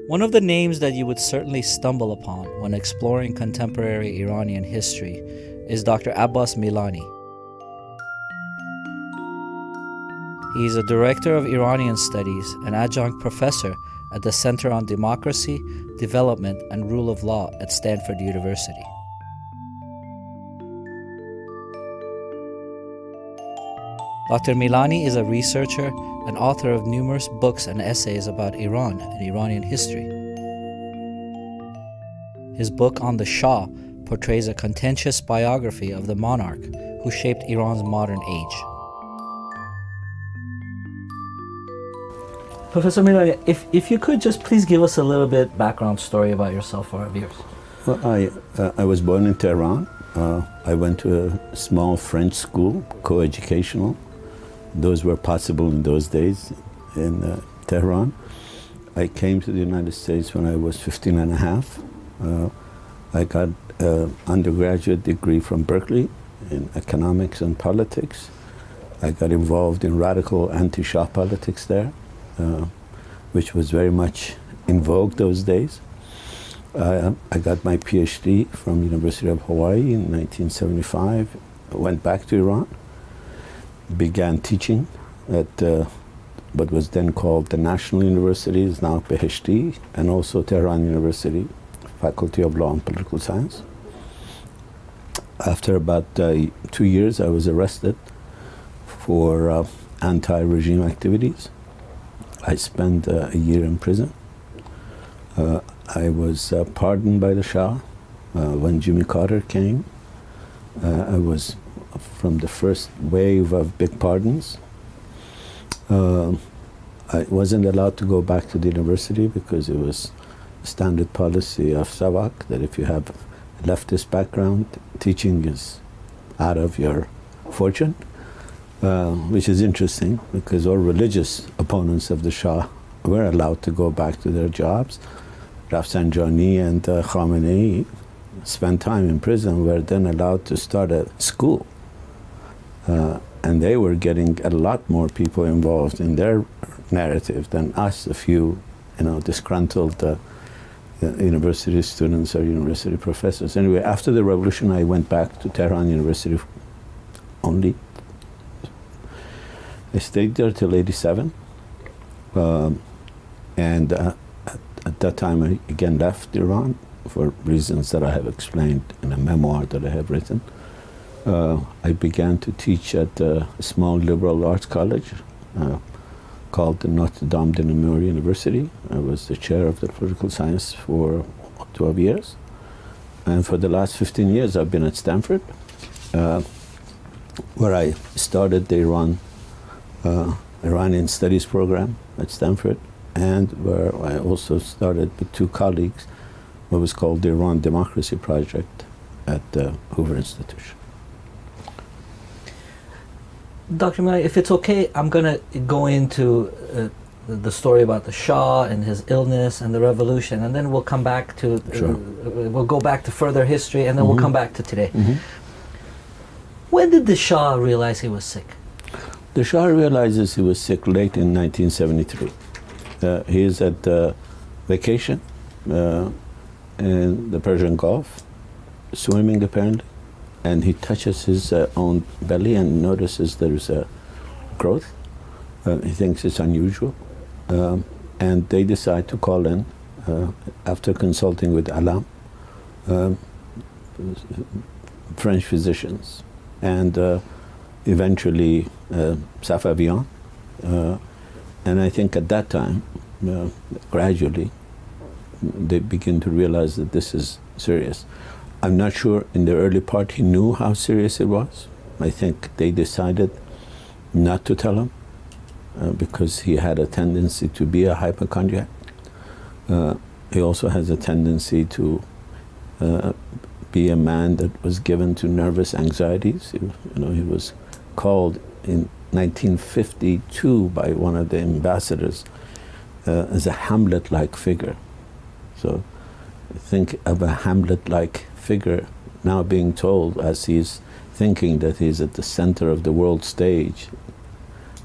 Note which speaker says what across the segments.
Speaker 1: One of the names that you would certainly stumble upon when exploring contemporary Iranian history is Dr. Abbas Milani. He is a director of Iranian Studies and adjunct professor at the Center on Democracy, Development, and Rule of Law at Stanford University. Dr. Milani is a researcher and author of numerous books and essays about Iran and Iranian history. His book on the Shah portrays a contentious biography of the monarch who shaped Iran's modern age. Professor Milani, if you could just please give us a little bit background story about yourself for our viewers.
Speaker 2: Well, I was born in Tehran. I went to a small French school, co-educational. Those were possible in those days in Tehran. I came to the United States when I was 15 and a half. I got an undergraduate degree from Berkeley in economics and politics. I got involved in radical anti-Shah politics there, which was very much in vogue those days. I got my PhD from University of Hawaii in 1975. Went back to Iran, began teaching at what was then called the National University, is now PhD, and also Tehran University, Faculty of Law and Political Science. After about 2 years, I was arrested for anti-regime activities. I spent a year in prison. I was pardoned by the Shah when Jimmy Carter came. I was from the first wave of big pardons. I wasn't allowed to go back to the university because it was standard policy of SAVAK that if you have a leftist background, teaching is out of your fortune, which is interesting because all religious opponents of the Shah were allowed to go back to their jobs. Rafsanjani and Khamenei spent time in prison, were then allowed to start a school. And they were getting a lot more people involved in their narrative than us, a few, disgruntled university students or university professors. Anyway, after the revolution, I went back to Tehran University only. I stayed there till '87. And at that time, I again left Iran for reasons that I have explained in a memoir that I have written. I began to teach at a small liberal arts college called the Notre Dame de Namur University. I was the chair of the political science for 12 years. And for the last 15 years, I've been at Stanford, where I started the Iranian Studies program at Stanford, and where I also started with two colleagues what was called the Iran Democracy Project at the Hoover Institute.
Speaker 1: Dr. Milani, if it's okay, I'm going to go into the story about the Shah and his illness and the revolution, and then we'll come back to, we'll go back to further history, and then we'll come back to today. When did the Shah realize he was sick?
Speaker 2: The Shah realizes he was sick late in 1973. He is at vacation in the Persian Gulf, swimming apparently, and he touches his own belly and notices there's a growth. He thinks it's unusual, and they decide to call in after consulting with Alam, French physicians, and eventually Safavian. And I think at that time, gradually, they begin to realize that this is serious. I'm not sure in the early part he knew how serious it was. I think they decided not to tell him because he had a tendency to be a hypochondriac. He also has a tendency to be a man that was given to nervous anxieties. He was called in 1952 by one of the ambassadors as a Hamlet-like figure. So think of a Hamlet-like figure now being told as he's thinking that he's at the center of the world stage,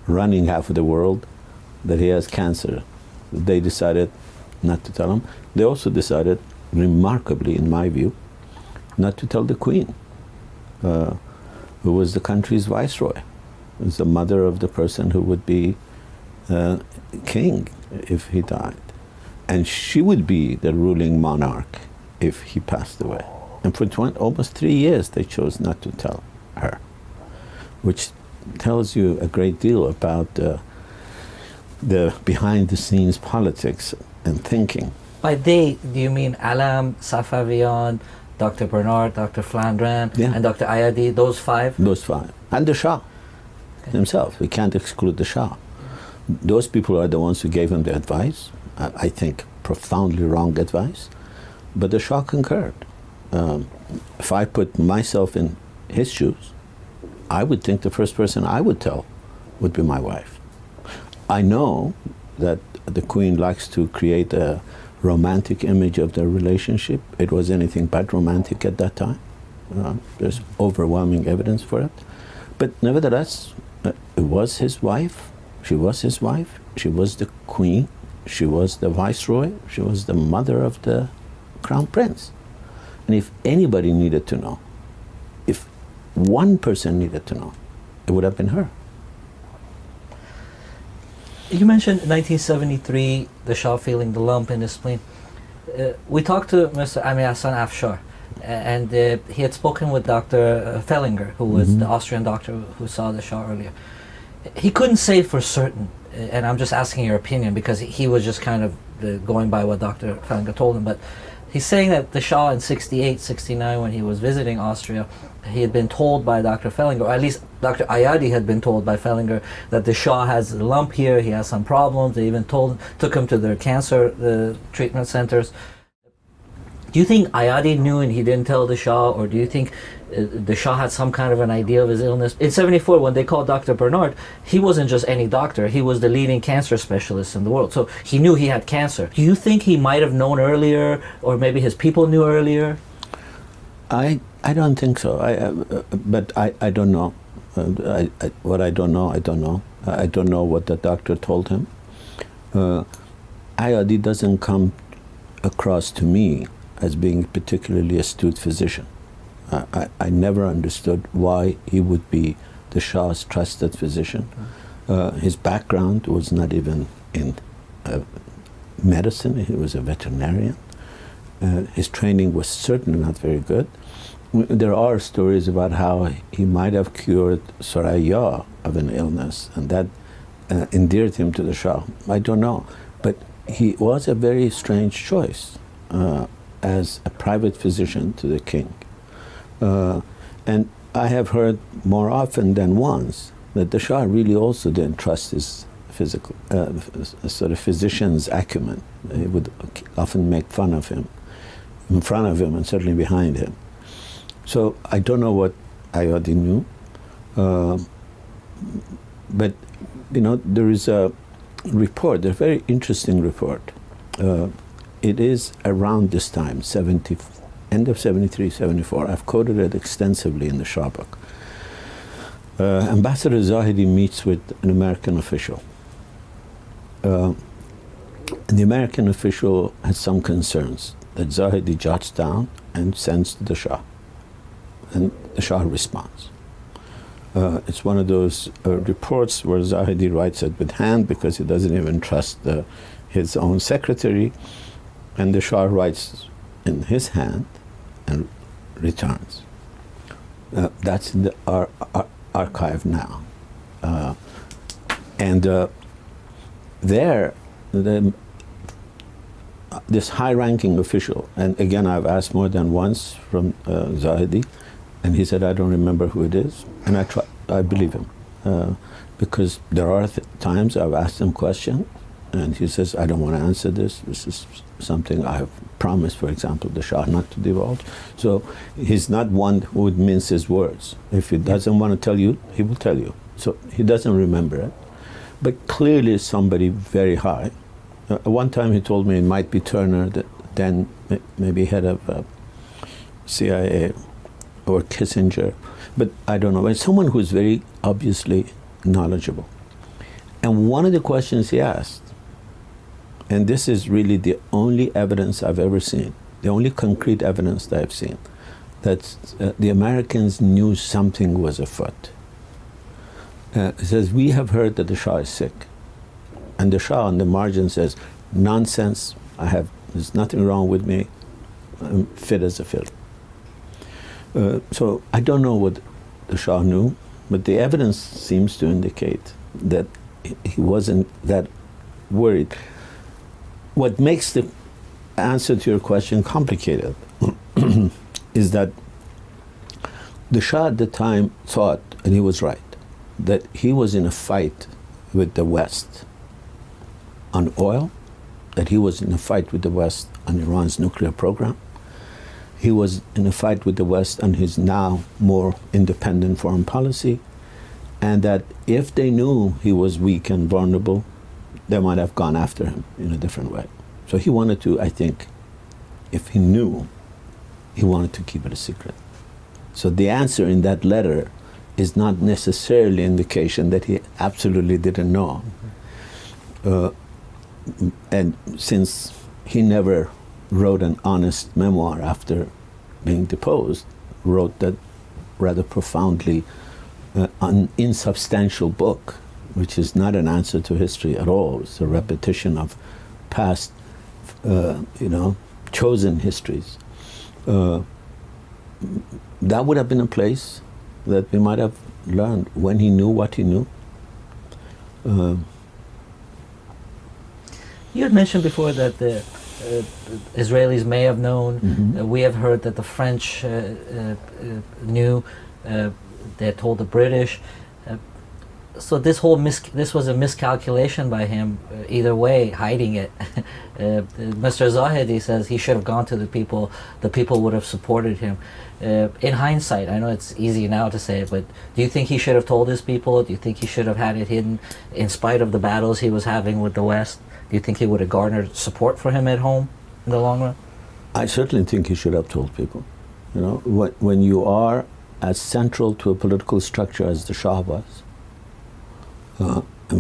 Speaker 2: running half of the world, that he has cancer. They decided not to tell him. They also decided, remarkably in my view, not to tell the Queen, who was the country's viceroy, who was the mother of the person who would be king if he died. And she would be the ruling monarch if he passed away. And for almost 3 years they chose not to tell her, which tells you a great deal about the behind-the-scenes politics and thinking.
Speaker 1: By they, do you mean Alam, Safavian, Dr. Bernard, Dr. Flandrin, and Dr. Ayadi, those five?
Speaker 2: Those five. And the Shah himself. We can't exclude the Shah. Those people are the ones who gave him the advice, I think profoundly wrong advice, but the Shah concurred. If I put myself in his shoes, I would think the first person I would tell would be my wife. I know that the Queen likes to create a romantic image of their relationship. It was anything but romantic at that time. There's overwhelming evidence for it. But nevertheless, it was his wife. She was his wife. She was the Queen. She was the viceroy. She was the mother of the crown prince. And if anybody needed to know, if one person needed to know, it would have been her.
Speaker 1: You mentioned 1973, the Shah feeling the lump in his spleen. We talked to Mr. Amir Hassan Afshar, and he had spoken with Dr. Fellinger, who was the Austrian doctor who saw the Shah earlier. He couldn't say for certain, and I'm just asking your opinion because he was just kind of going by what Dr. Fellinger told him, but he's saying that the Shah in 68, 69, when he was visiting Austria, he had been told by Dr. Fellinger, or at least Dr. Ayadi had been told by Fellinger, that the Shah has a lump here, he has some problems. They even took him to their cancer treatment centers. Do you think Ayadi knew and he didn't tell the Shah, or do you think the Shah had some kind of an idea of his illness? In 74, when they called Dr. Bernard, he wasn't just any doctor, he was the leading cancer specialist in the world, so he knew he had cancer. Do you think he might have known earlier, or maybe his people knew earlier?
Speaker 2: I don't think so, but I don't know. What I don't know, I don't know. I don't know what the doctor told him. Ayadi doesn't come across to me as being a particularly astute physician. I never understood why he would be the Shah's trusted physician. His background was not even in medicine. He was a veterinarian. His training was certainly not very good. There are stories about how he might have cured Soraya of an illness, and that endeared him to the Shah. I don't know. But he was a very strange choice as a private physician to the king. And I have heard more often than once that the Shah really also didn't trust his physical, sort of physician's acumen. He would often make fun of him, in front of him and certainly behind him. So I don't know what Ayadi knew, but you know, there is a report, a very interesting report. It is around this time, end of 73, 74. I've quoted it extensively in the Shah book. Ambassador Zahedi meets with an American official. And the American official has some concerns that Zahedi jots down and sends to the Shah. And the Shah responds. It's one of those reports where Zahedi writes it with hand because he doesn't even trust his own secretary, and the Shah writes in his hand and returns. That's in the archive now. There, this high-ranking official, and again I've asked more than once from Zahedi, and he said, I don't remember who it is. And I believe him. Because there are times I've asked him questions, and he says, I don't want to answer this. This is something I have promised, for example, the Shah not to divulge. So he's not one who would mince his words. If he doesn't want to tell you, he will tell you. So he doesn't remember it. But clearly somebody very high. One time he told me it might be Turner, then maybe head of CIA, or Kissinger, but I don't know. It's someone who's very obviously knowledgeable. And one of the questions he asked And this is really the only evidence I've ever seen, the only concrete evidence that I've seen, that the Americans knew something was afoot. It says, we have heard that the Shah is sick. And the Shah on the margin says, nonsense, there's nothing wrong with me, I'm fit as a fiddle. So I don't know what the Shah knew, but the evidence seems to indicate that he wasn't that worried. What makes the answer to your question complicated is that the Shah at the time thought, and he was right, that he was in a fight with the West on oil, that he was in a fight with the West on Iran's nuclear program. He was in a fight with the West on his now more independent foreign policy, and that if they knew he was weak and vulnerable, they might have gone after him in a different way. So he wanted to, I think, if he knew, he wanted to keep it a secret. So the answer in that letter is not necessarily an indication that he absolutely didn't know. And since he never wrote an honest memoir after being deposed, wrote that rather profoundly insubstantial book, which is not an answer to history at all. It's a repetition of past, chosen histories. That would have been a place that we might have learned when he knew what he knew.
Speaker 1: You had mentioned before that the Israelis may have known.
Speaker 2: Mm-hmm.
Speaker 1: We have heard that the French knew. They had told the British. So this whole this was a miscalculation by him. Either way, hiding it. Mr. Zahedi says he should have gone to the people. The people would have supported him. In hindsight, I know it's easy now to say it, but do you think he should have told his people? Do you think he should have had it hidden, in spite of the battles he was having with the West? Do you think he would have garnered support for him at home in the long run?
Speaker 2: I certainly think he should have told people. When you are as central to a political structure as the Shah was,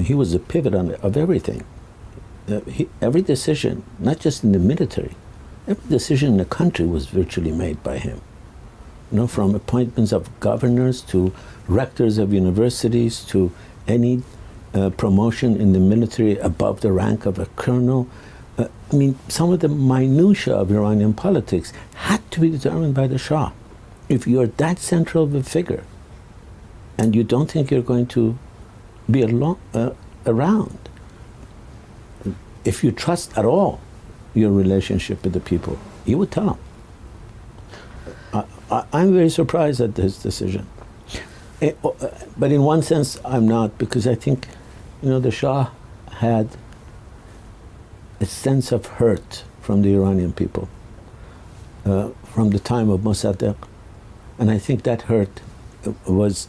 Speaker 2: he was a pivot of everything. Every decision, not just in the military, every decision in the country was virtually made by him. From appointments of governors to rectors of universities to any promotion in the military above the rank of a colonel. Some of the minutiae of Iranian politics had to be determined by the Shah. If you're that central of a figure and you don't think you're going to be around, if you trust at all your relationship with the people, you would tell them. I'm very surprised at this decision. But in one sense, I'm not, because I think, the Shah had a sense of hurt from the Iranian people from the time of Mossadegh. And I think that hurt was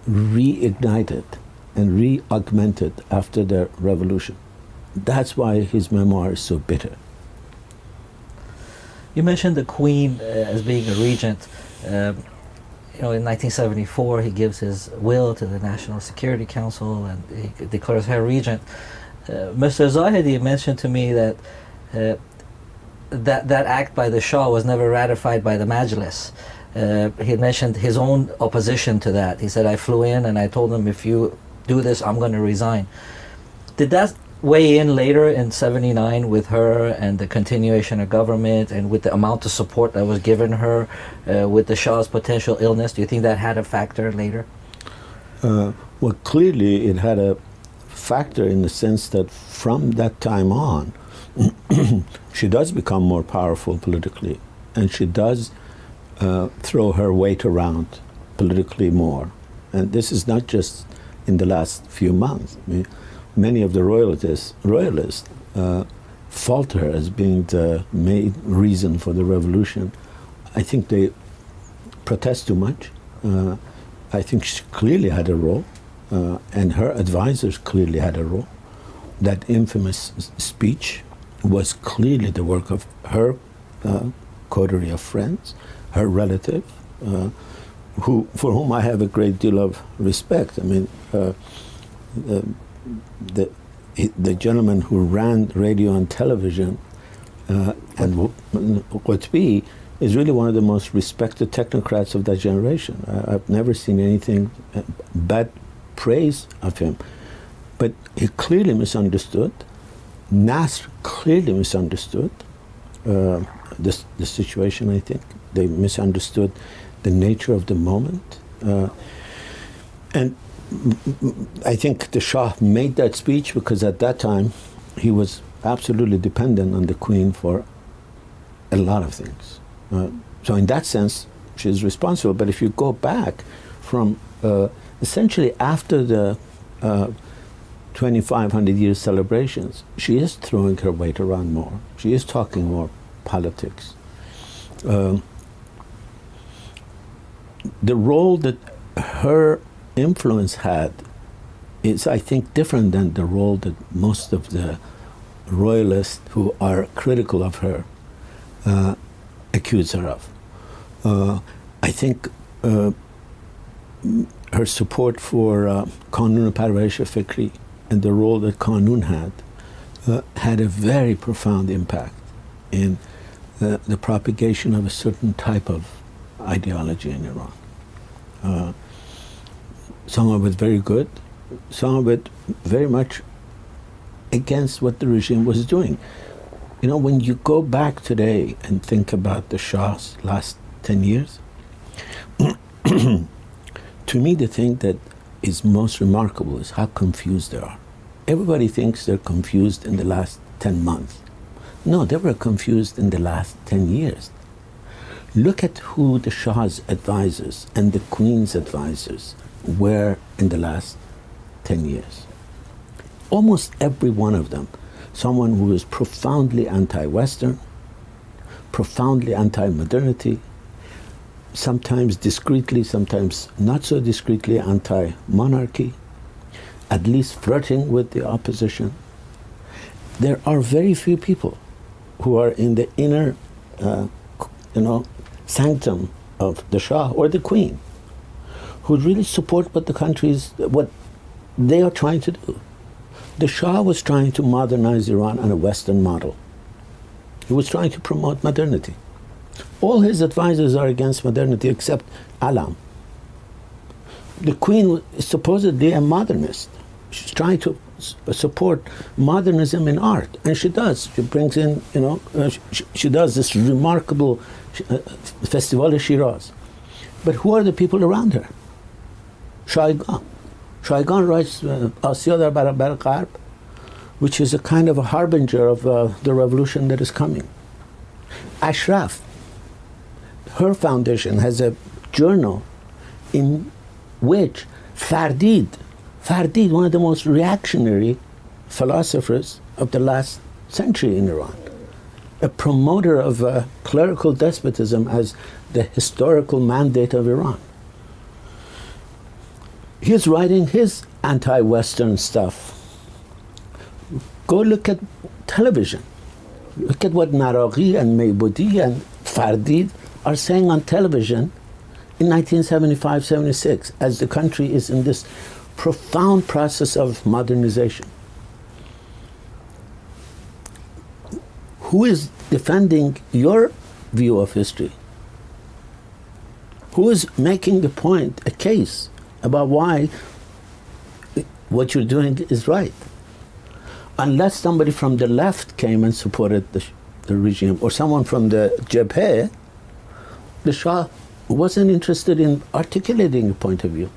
Speaker 2: reignited and re-augmented after the revolution. That's why his memoir is so bitter.
Speaker 1: You mentioned the Queen as being a regent. In 1974, he gives his will to the National Security Council and he declares her regent. Mr. Zahedi mentioned to me that that act by the Shah was never ratified by the Majlis. He mentioned his own opposition to that. He said, I flew in and I told him, if you do this, I'm going to resign. Did that weigh in later in '79 with her and the continuation of government and with the amount of support that was given her with the Shah's potential illness? Do you think that had a factor later?
Speaker 2: Well, clearly it had a factor in the sense that from that time on, she does become more powerful politically, and she does throw her weight around politically more. And this is not just in the last few months. Many of the royalists fault her as being the main reason for the revolution. I think they protest too much. I think she clearly had a role, and her advisors clearly had a role. That infamous speech was clearly the work of her coterie of friends, her relative, for whom I have a great deal of respect. the gentleman who ran radio and television, and Qutbi is really one of the most respected technocrats of that generation. I've never seen anything bad praise of him. But he clearly misunderstood. Nasr clearly misunderstood the situation, I think. They misunderstood the nature of the moment. And I think the Shah made that speech because at that time he was absolutely dependent on the Queen for a lot of things. So in that sense, she's responsible. But if you go back from essentially after the 2,500 year celebrations, she is throwing her weight around more. She is talking more politics. The role that her influence had is, I think, different than the role that most of the royalists who are critical of her accuse her of. I think her support for Qanun Parvarish Fikri and the role that Qanun had a very profound impact in the propagation of a certain type of ideology in Iran. Some of it very good, some of it very much against what the regime was doing. You know, when you go back today and think about the Shah's last 10 years, to me the thing that is most remarkable is how confused they are. Everybody thinks they're confused in the last 10 months. No, they were confused in the last 10 years. Look at who the Shah's advisors and the Queen's advisors were in the last 10 years. Almost every one of them, someone who is profoundly anti-Western, profoundly anti-modernity, sometimes discreetly, sometimes not so discreetly anti-monarchy, at least flirting with the opposition. There are very few people who are in the inner, sanctum of the Shah or the Queen who really support what they are trying to do. The Shah was trying to modernize Iran on a Western model. He was trying to promote modernity. All his advisors are against modernity except Alam. The Queen is supposedly a modernist. She's trying to support modernism in art, and she does. She brings in, she does this remarkable Festival Shiraz. But who are the people around her? Shaigan. Shaigan writes Asya dar barabar Gharb, which is a kind of a harbinger of the revolution that is coming. Ashraf, her foundation has a journal in which Fardid, one of the most reactionary philosophers of the last century in Iran, a promoter of clerical despotism as the historical mandate of Iran. He's writing his anti-Western stuff. Go look at television. Look at what Naraghi and Meybudi and Fardid are saying on television in 1975-76 as the country is in this profound process of modernization. Who is defending your view of history? Who is making the point, a case, about why what you're doing is right? Unless somebody from the left came and supported the regime, or someone from the Jabheh, the Shah wasn't interested in articulating a point of view.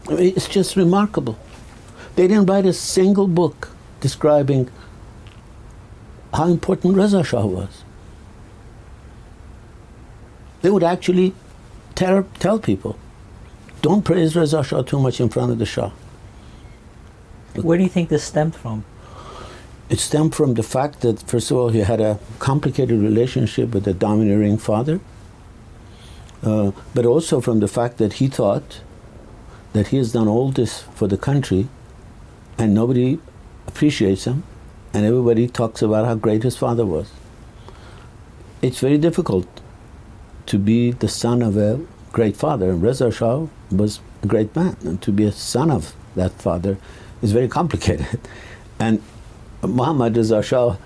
Speaker 2: I mean, it's just remarkable. They didn't write a single book describing how important Reza Shah was. They would actually tell people, don't praise Reza Shah too much in front of the Shah.
Speaker 1: Where do you think this stemmed from?
Speaker 2: It stemmed from the fact that, first of all, he had a complicated relationship with a domineering father, but also from the fact that he thought that he has done all this for the country and nobody appreciates him, and everybody talks about how great his father was. It's very difficult to be the son of a great father, and Reza Shah was a great man, and to be a son of that father is very complicated. And Muhammad Reza Shah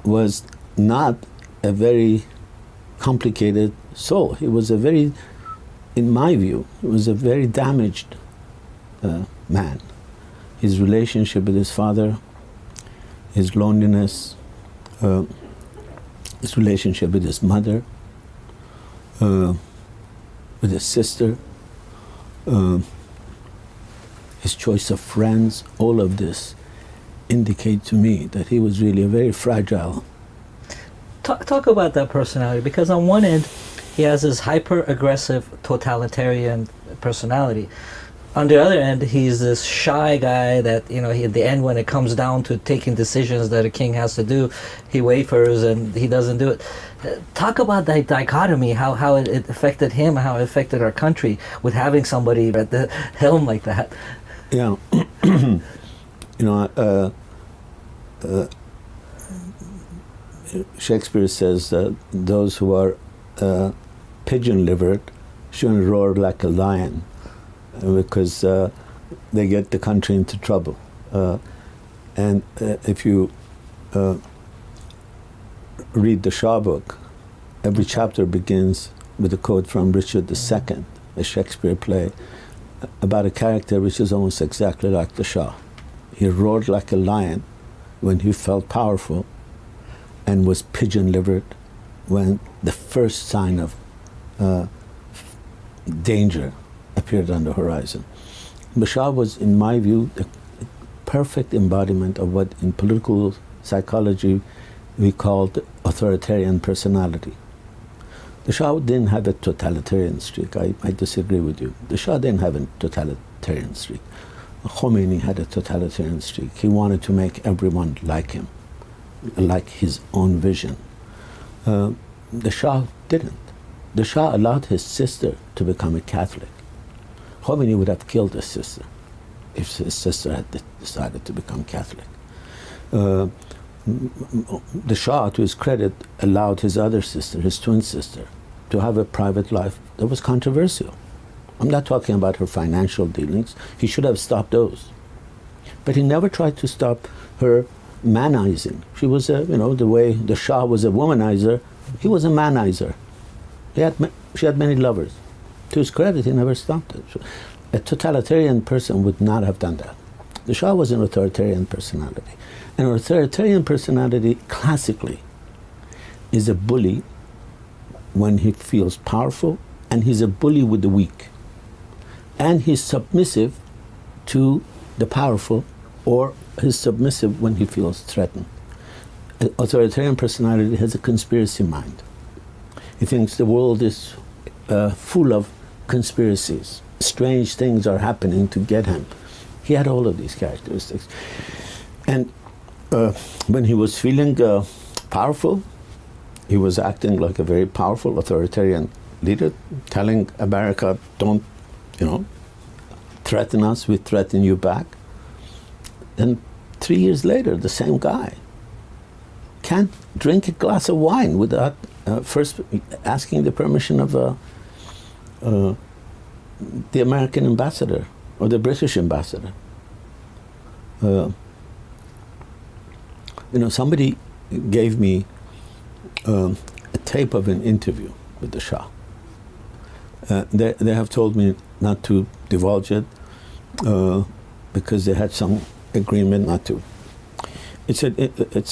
Speaker 2: was not a very complicated soul. He was a very, in my view, he was a very damaged man. His relationship with his father, his loneliness, his relationship with his mother, with his sister, his choice of friends, all of this indicate to me that he was really a very fragile.
Speaker 1: Talk about that personality, because on one end, he has this hyper-aggressive totalitarian personality. On the other end, he's this shy guy that, you know, at the end when it comes down to taking decisions that a king has to do, he wafers and he doesn't do it. Talk about that dichotomy, how it affected him, how it affected our country with having somebody at the helm like that.
Speaker 2: Yeah. You know, Shakespeare says that those who are pigeon-livered shouldn't roar like a lion, because they get the country into trouble. And if you read the Shah book, every chapter begins with a quote from Richard II, a Shakespeare play, about a character which is almost exactly like the Shah. He roared like a lion when he felt powerful, and was pigeon-livered when the first sign of danger appeared on the horizon. The Shah was, in my view, the perfect embodiment of what in political psychology we called authoritarian personality. The Shah didn't have a totalitarian streak. I disagree with you. The Shah didn't have a totalitarian streak. Khomeini had a totalitarian streak. He wanted to make everyone like him, like his own vision. The Shah didn't. The Shah allowed his sister to become a Catholic. Khomeini would have killed his sister if his sister had decided to become Catholic. The Shah, to his credit, allowed his other sister, his twin sister, to have a private life that was controversial. I'm not talking about her financial dealings. He should have stopped those. But he never tried to stop her manizing. She was a, you know, the way the Shah was a womanizer, he was a manizer. She had many lovers. To his credit, he never stopped it. A totalitarian person would not have done that. The Shah was an authoritarian personality. An authoritarian personality, classically, is a bully when he feels powerful, and he's a bully with the weak. And he's submissive to the powerful, or he's submissive when he feels threatened. An authoritarian personality has a conspiracy mind. He thinks the world is full of conspiracies. Strange things are happening to get him. He had all of these characteristics. And when he was feeling powerful, he was acting like a very powerful authoritarian leader, telling America, don't, you know, threaten us, we threaten you back. Then 3 years later, the same guy can't drink a glass of wine without first asking the permission of the American ambassador or the British ambassador. You know, somebody gave me a tape of an interview with the Shah. They have told me not to divulge it because they had some agreement not to. It's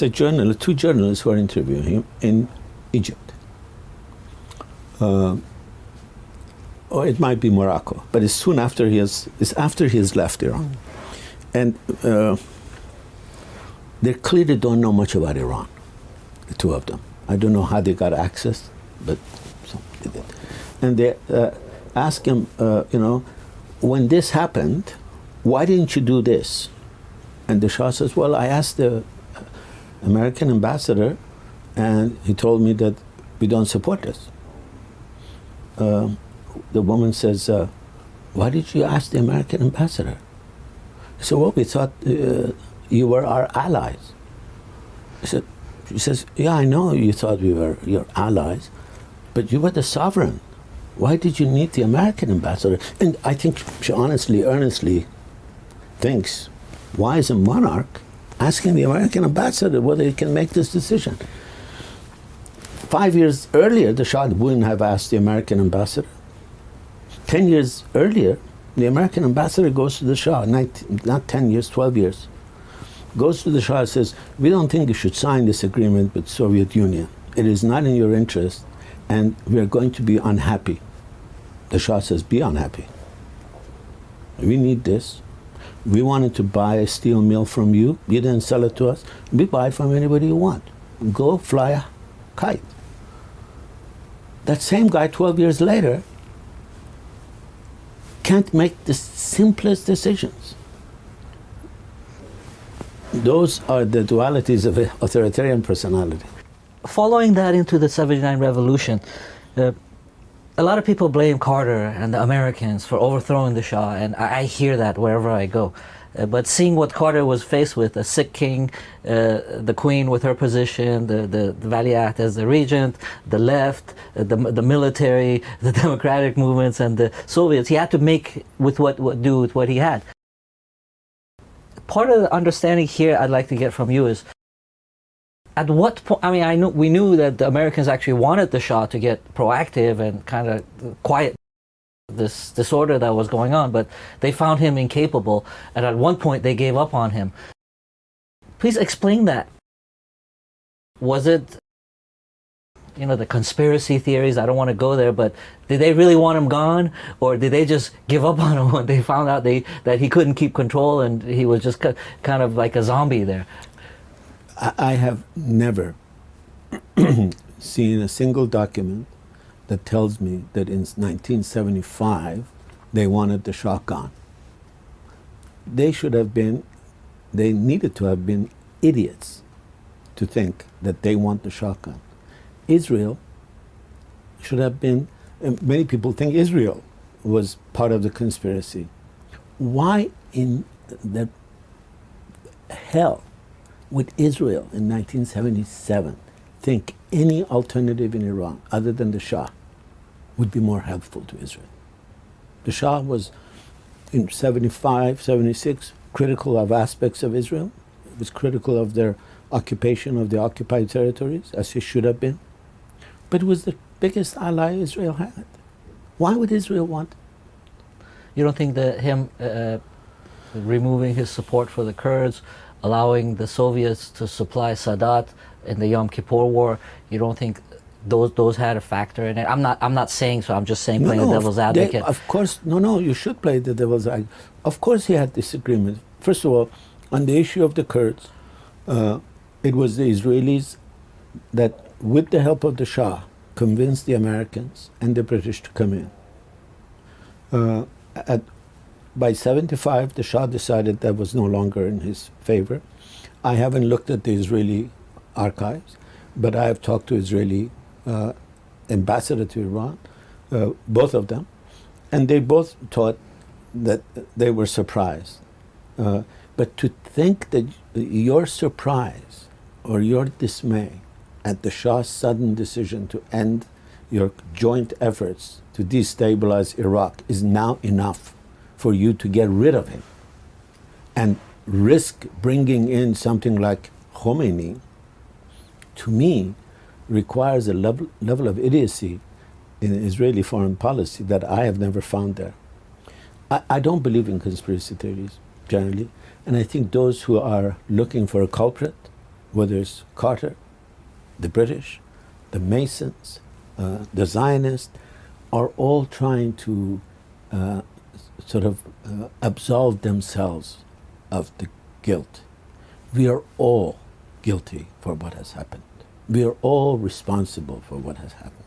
Speaker 2: a journalist, two journalists who are interviewing him in Egypt. Or it might be Morocco, but it's soon after it's after he has left Iran. And they clearly don't know much about Iran, the two of them. I don't know how they got access, but they did. And they ask him, you know, when this happened, why didn't you do this? And the Shah says, well, I asked the American ambassador, and he told me that we don't support this. The woman says, why did you ask the American ambassador? He said, well, we thought you were our allies. She says, yeah, I know you thought we were your allies, but you were the sovereign. Why did you need the American ambassador? And I think she honestly, earnestly thinks, why is a monarch asking the American ambassador whether he can make this decision? 5 years earlier, the Shah wouldn't have asked the American ambassador. 10 years earlier, the American ambassador goes to the Shah, not 10 years, 12 years, goes to the Shah and says, we don't think you should sign this agreement with Soviet Union. It is not in your interest, and we are going to be unhappy. The Shah says, be unhappy. We need this. We wanted to buy a steel mill from you. You didn't sell it to us. We buy it from anybody you want. Go fly a kite. That same guy 12 years later can't make the simplest decisions. Those are the dualities of authoritarian personality.
Speaker 1: Following that into the 79 revolution, a lot of people blame Carter and the Americans for overthrowing the Shah, and I hear that wherever I go. But seeing what Carter was faced with, a sick king, the queen with her position, the valiant as the regent, the left, the military, the democratic movements, and the Soviets, he had to make do with what he had. Part of the understanding here I'd like to get from you is, at what point, I mean, we knew that the Americans actually wanted the Shah to get proactive and kind of quiet this disorder that was going on, but they found him incapable, and at one point they gave up on him. Please explain that. Was it, the conspiracy theories? I don't want to go there, but did they really want him gone, or did they just give up on him when they found out that he couldn't keep control and he was just kind of like a zombie there?
Speaker 2: I have never seen a single document that tells me that in 1975 they wanted the Shah gone. They needed to have been idiots to think that they want the Shah gone. Israel should have been, many people think Israel was part of the conspiracy. Why in the hell would Israel in 1977 think any alternative in Iran other than the Shah would be more helpful to Israel? The Shah was in 75, 76 critical of aspects of Israel. He was critical of their occupation of the occupied territories, as he should have been. But it was the biggest ally Israel had. Why would Israel want it?
Speaker 1: You don't think that him removing his support for the Kurds, allowing the Soviets to supply Sadat in the Yom Kippur War, you don't think those had a factor in it? I'm not saying so. I'm just saying playing the devil's advocate.
Speaker 2: Of course, you should play the devil's advocate. Of course, he had disagreement. First of all, on the issue of the Kurds, it was the Israelis that, with the help of the Shah, convinced the Americans and the British to come in. By 75, the Shah decided that was no longer in his favor. I haven't looked at the Israeli archives, but I have talked to Israeli ambassador to Iran, both of them, and they both thought that they were surprised. But to think that your surprise or your dismay at the Shah's sudden decision to end your joint efforts to destabilize Iraq is now enough for you to get rid of him and risk bringing in something like Khomeini, to me, requires a level of idiocy in Israeli foreign policy that I have never found there. I don't believe in conspiracy theories, generally, and I think those who are looking for a culprit, whether it's Carter, the British, the Masons, the Zionists, are all trying to absolve themselves of the guilt. We are all guilty for what has happened. We are all responsible for what has happened.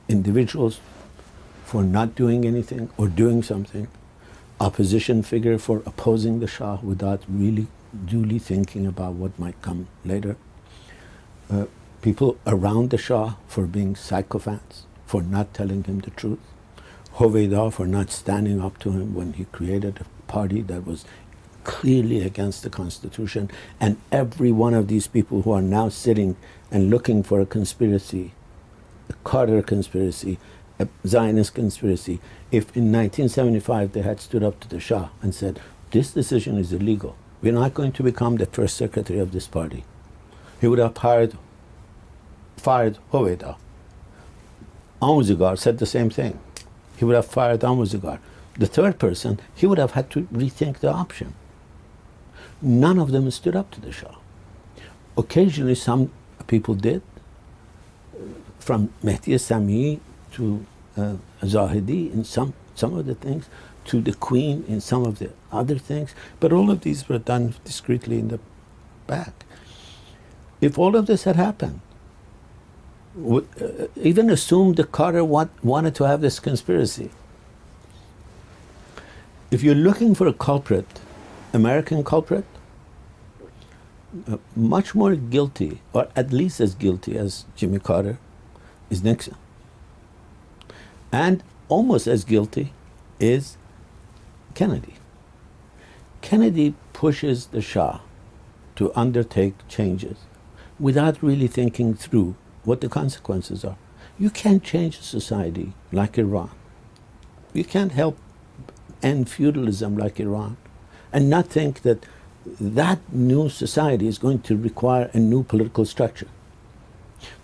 Speaker 2: Individuals for not doing anything or doing something, opposition figure for opposing the Shah without really duly thinking about what might come later, people around the Shah for being psychopaths, for not telling him the truth, Hoveyda for not standing up to him when he created a party that was clearly against the Constitution, and every one of these people who are now sitting and looking for a conspiracy, a Carter conspiracy, a Zionist conspiracy, if in 1975 they had stood up to the Shah and said, this decision is illegal. We're not going to become the first secretary of this party. He would have fired Hoveyda. Amuzigar said the same thing. He would have fired Amuzigar. The third person, he would have had to rethink the option. None of them stood up to the Shah. Occasionally, some people did, from Mehdi Sami to Zahidi in some of the things, to the Queen in some of the other things, but all of these were done discreetly in the back. If all of this had happened, even assume that Carter wanted to have this conspiracy. If you're looking for a culprit, American culprit, much more guilty, or at least as guilty as Jimmy Carter, is Nixon. And almost as guilty is Kennedy. Kennedy pushes the Shah to undertake changes without really thinking through what the consequences are. You can't change a society like Iran. You can't help end feudalism like Iran and not think that that new society is going to require a new political structure.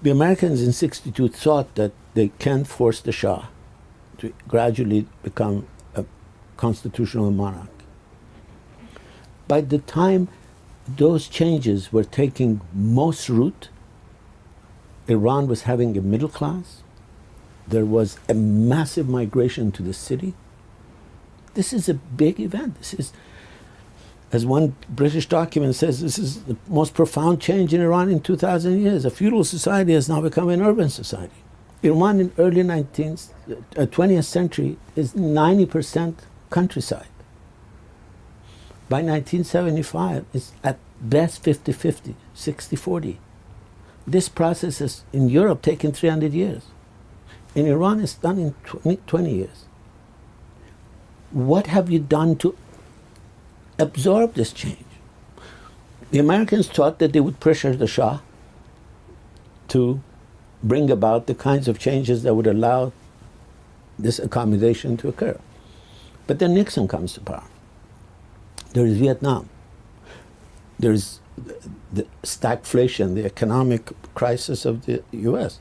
Speaker 2: The Americans in '62 thought that they can force the Shah to gradually become a constitutional monarch. By the time those changes were taking most root, Iran was having a middle class. There was a massive migration to the city. This is a big event. This is, as one British document says, this is the most profound change in Iran in 2,000 years. A feudal society has now become an urban society. Iran in early 20th century is 90% countryside. By 1975, it's at best 50-50, 60-40. This process has, in Europe, taken 300 years. In Iran, it's done in 20 years. What have you done to absorb this change? The Americans thought that they would pressure the Shah to bring about the kinds of changes that would allow this accommodation to occur. But then Nixon comes to power. There is Vietnam. There is the stagflation, the economic crisis of the U.S.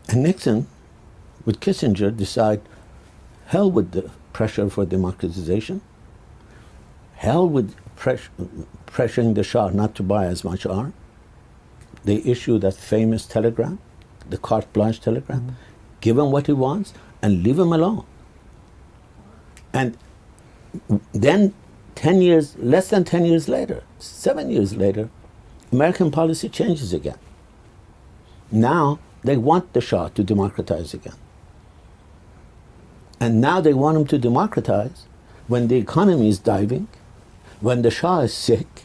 Speaker 2: And Nixon, with Kissinger, decide, hell with the pressure for democratization, hell with pressuring the Shah not to buy as much arms. They issue that famous telegram, the carte blanche telegram, give him what he wants and leave him alone. And then 10 years, less than 10 years later, 7 years later, American policy changes again. Now they want the Shah to democratize again. And now they want him to democratize when the economy is diving, when the Shah is sick.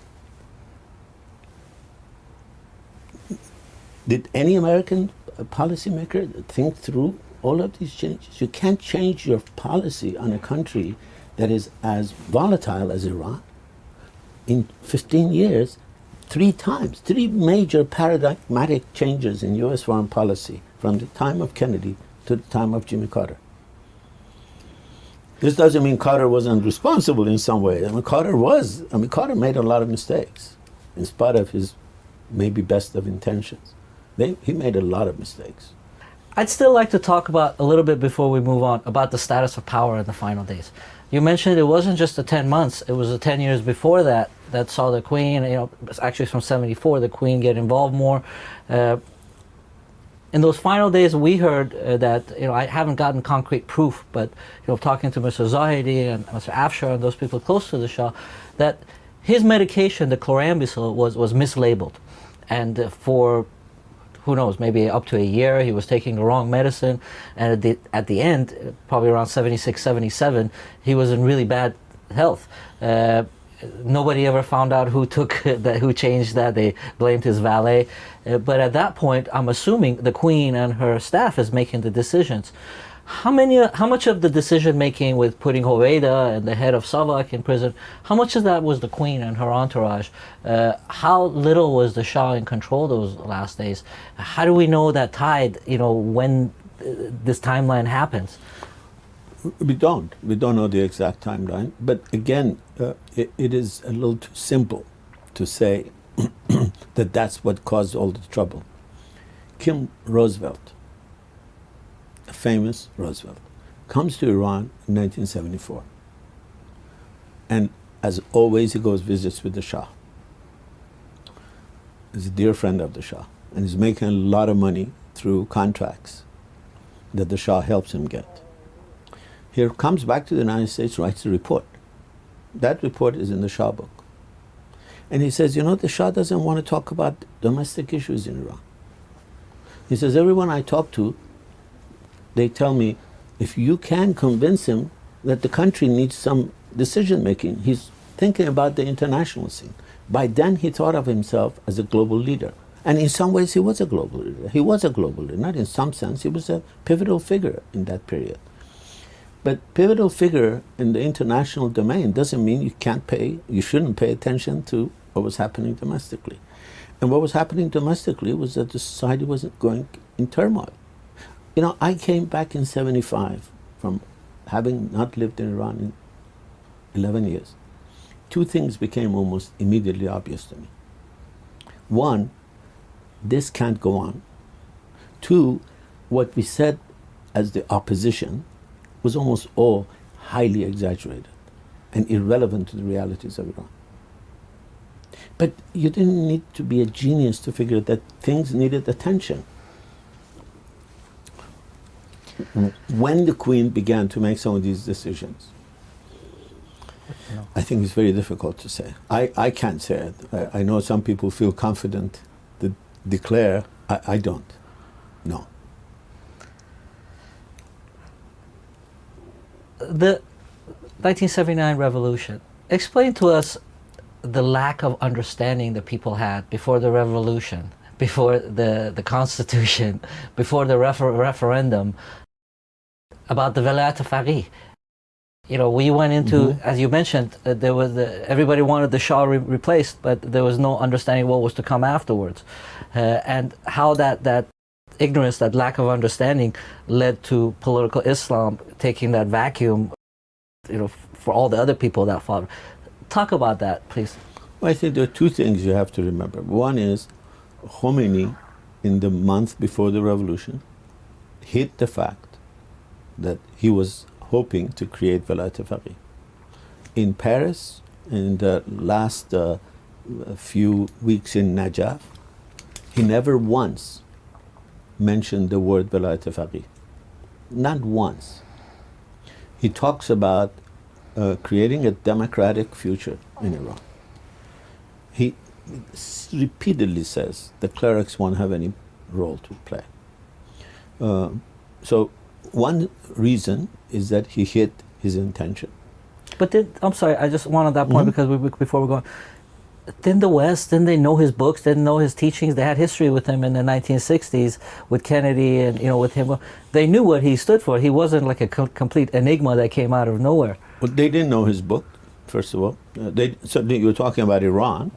Speaker 2: Did any American policymaker think through all of these changes? You can't change your policy on a country that is as volatile as Iran. In 15 years, 3 times, 3 major paradigmatic changes in U.S. foreign policy from the time of Kennedy to the time of Jimmy Carter. This doesn't mean Carter wasn't responsible in some way. Carter made a lot of mistakes, in spite of his maybe best of intentions. He made a lot of mistakes.
Speaker 1: I'd still like to talk about, a little bit before we move on, about the status of power in the final days. You mentioned it wasn't just the 10 months, it was the 10 years before that that saw the Queen, actually from '74, the Queen get involved more. In those final days, we heard that, I haven't gotten concrete proof, but, talking to Mr. Zahedi and Mr. Afshar and those people close to the Shah, that his medication, the chlorambucil, was mislabeled. And for, who knows, maybe up to a year, he was taking the wrong medicine. And at the end, probably around 76, 77, he was in really bad health. Nobody ever found out who took that, who changed that. They blamed his valet. But at that point, I'm assuming the Queen and her staff is making the decisions. How much of the decision making with putting Hoveyda and the head of Savak in prison, how much of that was the Queen and her entourage? How little was the Shah in control those last days? How do we know that tide, when this timeline happens?
Speaker 2: We don't know the exact timeline, but again, it is a little too simple to say that that's what caused all the trouble. Kim Roosevelt, a famous Roosevelt, comes to Iran in 1974. And as always, he goes visits with the Shah. He's a dear friend of the Shah, and he's making a lot of money through contracts that the Shah helps him get. He comes back to the United States, writes a report. That report is in the Shah book. And he says, the Shah doesn't want to talk about domestic issues in Iran. He says, everyone I talk to, they tell me, if you can convince him that the country needs some decision making, he's thinking about the international scene. By then he thought of himself as a global leader. And in some ways he was a global leader. He was a global leader, not in some sense, he was a pivotal figure in that period. But pivotal figure in the international domain doesn't mean you shouldn't pay attention to what was happening domestically. And what was happening domestically was that the society wasn't going in turmoil. I came back in 75 from having not lived in Iran in 11 years. Two things became almost immediately obvious to me. One, this can't go on. Two, what we said as the opposition was almost all highly exaggerated and irrelevant to the realities of Iran. But you didn't need to be a genius to figure that things needed attention. When the Queen began to make some of these decisions, I think it's very difficult to say. I can't say it. I know some people feel confident to declare. I don't. No.
Speaker 1: The 1979 revolution. Explain to us the lack of understanding that people had before the revolution, before the Constitution, before the referendum about the Velayat al-Faqih. We went into, as you mentioned, there was everybody wanted the Shah replaced, but there was no understanding what was to come afterwards, and how that ignorance, that lack of understanding, led to political Islam taking that vacuum, for all the other people that followed. Talk about that, please.
Speaker 2: Well, I think there are two things you have to remember. One is Khomeini, in the month before the revolution, hid the fact that he was hoping to create Velayat al-Faqih. In Paris, in the last few weeks in Najaf, he never once mentioned the word Velayat al-Faqih. Not once. He talks about creating a democratic future in Iran. He repeatedly says the clerics won't have any role to play. So one reason is that he hid his intention.
Speaker 1: But I'm sorry, I just wanted that point because before we go on, didn't the West, didn't they know his books, didn't know his teachings? They had history with him in the 1960s with Kennedy and with him. They knew what he stood for. He wasn't like a complete enigma that came out of nowhere.
Speaker 2: Well, they didn't know his book, first of all. Certainly, you're talking about Iran.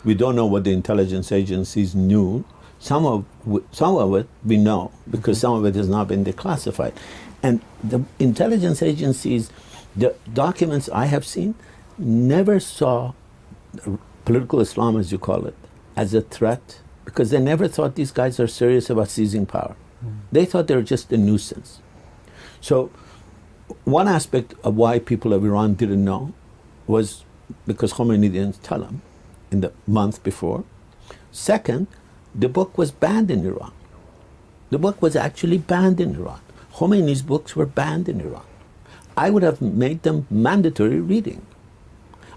Speaker 2: We don't know what the intelligence agencies knew. Some of it we know because some of it has not been declassified. And the intelligence agencies, the documents I have seen, never saw political Islam, as you call it, as a threat, because they never thought these guys are serious about seizing power. They thought they were just a nuisance. So one aspect of why people of Iran didn't know was because Khomeini didn't tell them in the month before. Second, the book was banned in Iran. The book was actually banned in Iran. Khomeini's books were banned in Iran. I would have made them mandatory reading.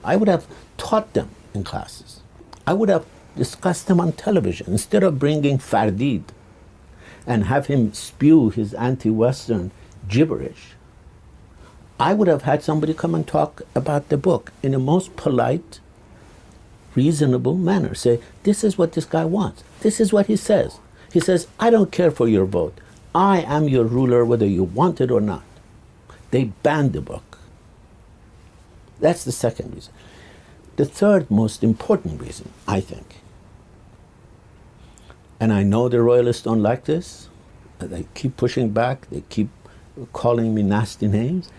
Speaker 2: I would have taught them in classes. I would have discussed them on television instead of bringing Fardid and have him spew his anti-Western gibberish. I would have had somebody come and talk about the book in a most polite, reasonable manner. Say, this is what this guy wants. This is what he says. He says, I don't care for your vote. I am your ruler whether you want it or not. They banned the book. That's the second reason. The third most important reason, I think, and I know the royalists don't like this, they keep pushing back, they keep calling me nasty names,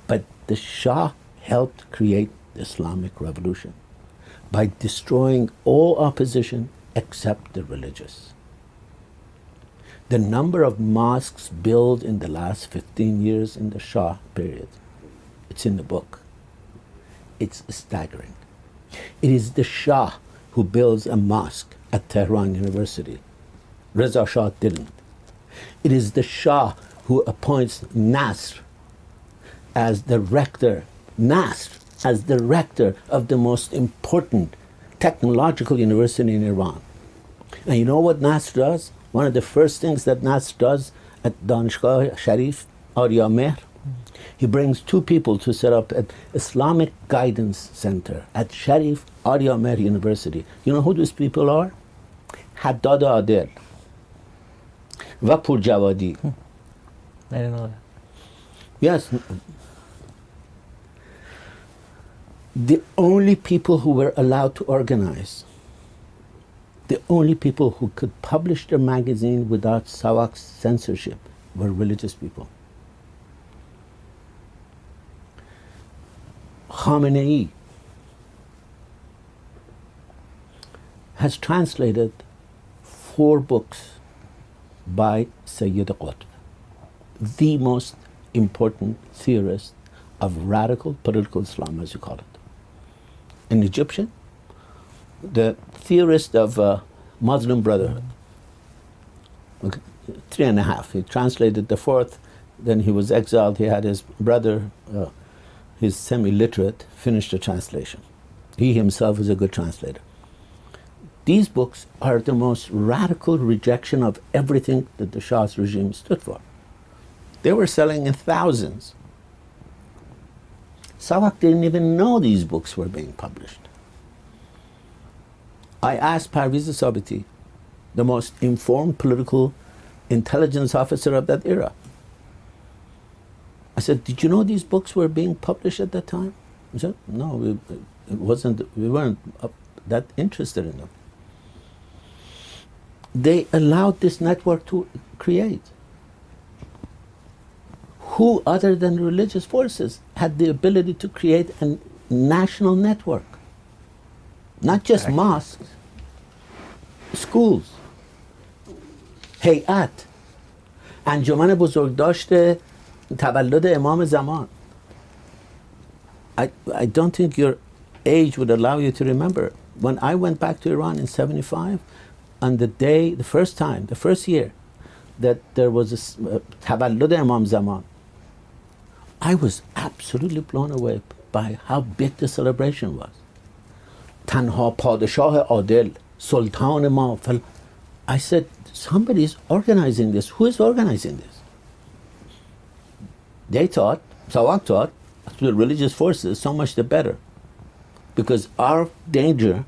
Speaker 2: but the Shah helped create the Islamic Revolution by destroying all opposition except the religious. The number of mosques built in the last 15 years in the Shah period, it's in the book. It's staggering. It is the Shah who builds a mosque at Tehran University. Reza Shah didn't. It is the Shah who appoints Nasr as the rector, of the most important technological university in Iran. And you know what Nasr does? One of the first things that Nasr does at Danishgah Sharif, Arya Mehr, he brings two people to set up an Islamic Guidance Center at Sharif Arya Mehr University. You know who these people are? Haddad Adel wa Pur Javadi.
Speaker 1: I didn't know that.
Speaker 2: Yes. The only people who were allowed to organize, the only people who could publish their magazine without Savak's censorship were religious people. Khamenei has translated 4 books by Sayyid Qutb, the most important theorist of radical political Islam, as you call it. An Egyptian, the theorist of Muslim Brotherhood. Okay. 3.5. He translated the 4th, then he was exiled. He had his brother, he's semi-literate, finished the translation. He himself is a good translator. These books are the most radical rejection of everything that the Shah's regime stood for. They were selling in thousands. Savak didn't even know these books were being published. I asked Parviz Sabiti, the most informed political intelligence officer of that era. I said, did you know these books were being published at that time? He said, no, we weren't that interested in them. They allowed this network to create. Who other than religious forces had the ability to create a national network? Not just mosques, schools, هیئت، انجمن بزرگداشت تولد امام زمان. I don't think your age would allow you to remember. When I went back to Iran in 75, on the day, the first year that there was a تولد امام زمان, I was absolutely blown away by how big the celebration was. تنها پادشاه عادل، سلطان ما. I said, somebody's organizing this. Who is organizing this? They thought, Savak thought, the religious forces, so much the better. Because our danger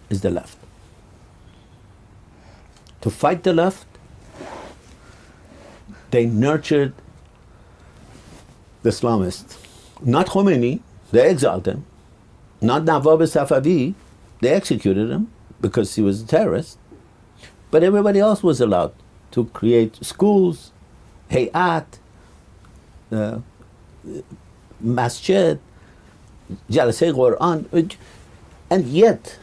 Speaker 2: is the left. To fight the left, they nurtured the Islamists. Not Khomeini, they exiled him. Not Nawab Safavi, they executed him because he was a terrorist. But everybody else was allowed to create schools, hayat, masjid, jalse Quran. And yet,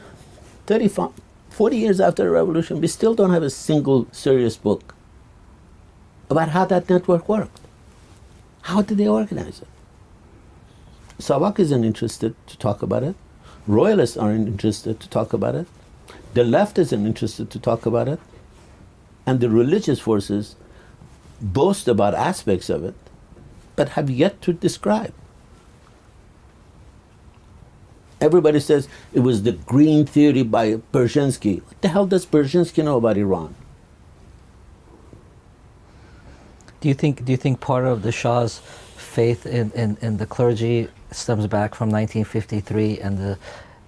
Speaker 2: 40 years after the revolution, we still don't have a single serious book about how that network worked. How did they organize it? Savak isn't interested to talk about it. Royalists aren't interested to talk about it. The left isn't interested to talk about it. And the religious forces boast about aspects of it, but have yet to describe. Everybody says it was the green theory by Berzhinsky. What the hell does Berzhinsky know about Iran?
Speaker 1: Do you think part of the Shah's faith in the clergy stems back from 1953 and the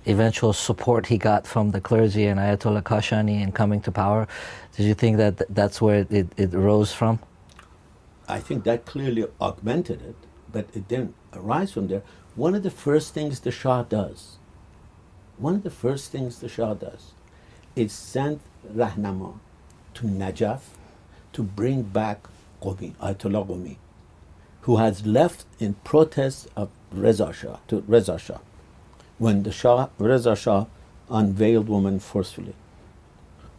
Speaker 1: eventual support he got from the clergy and Ayatollah Kashani in coming to power? Did you think that that's where it rose from?
Speaker 2: I think that clearly augmented it, but it didn't arise from there. One of the first things the Shah does is send Rahnama to Najaf to bring back Qumi, Ayatollah Qumi, who has left in protest of Reza Shah, when the Shah, Reza Shah, unveiled women forcefully.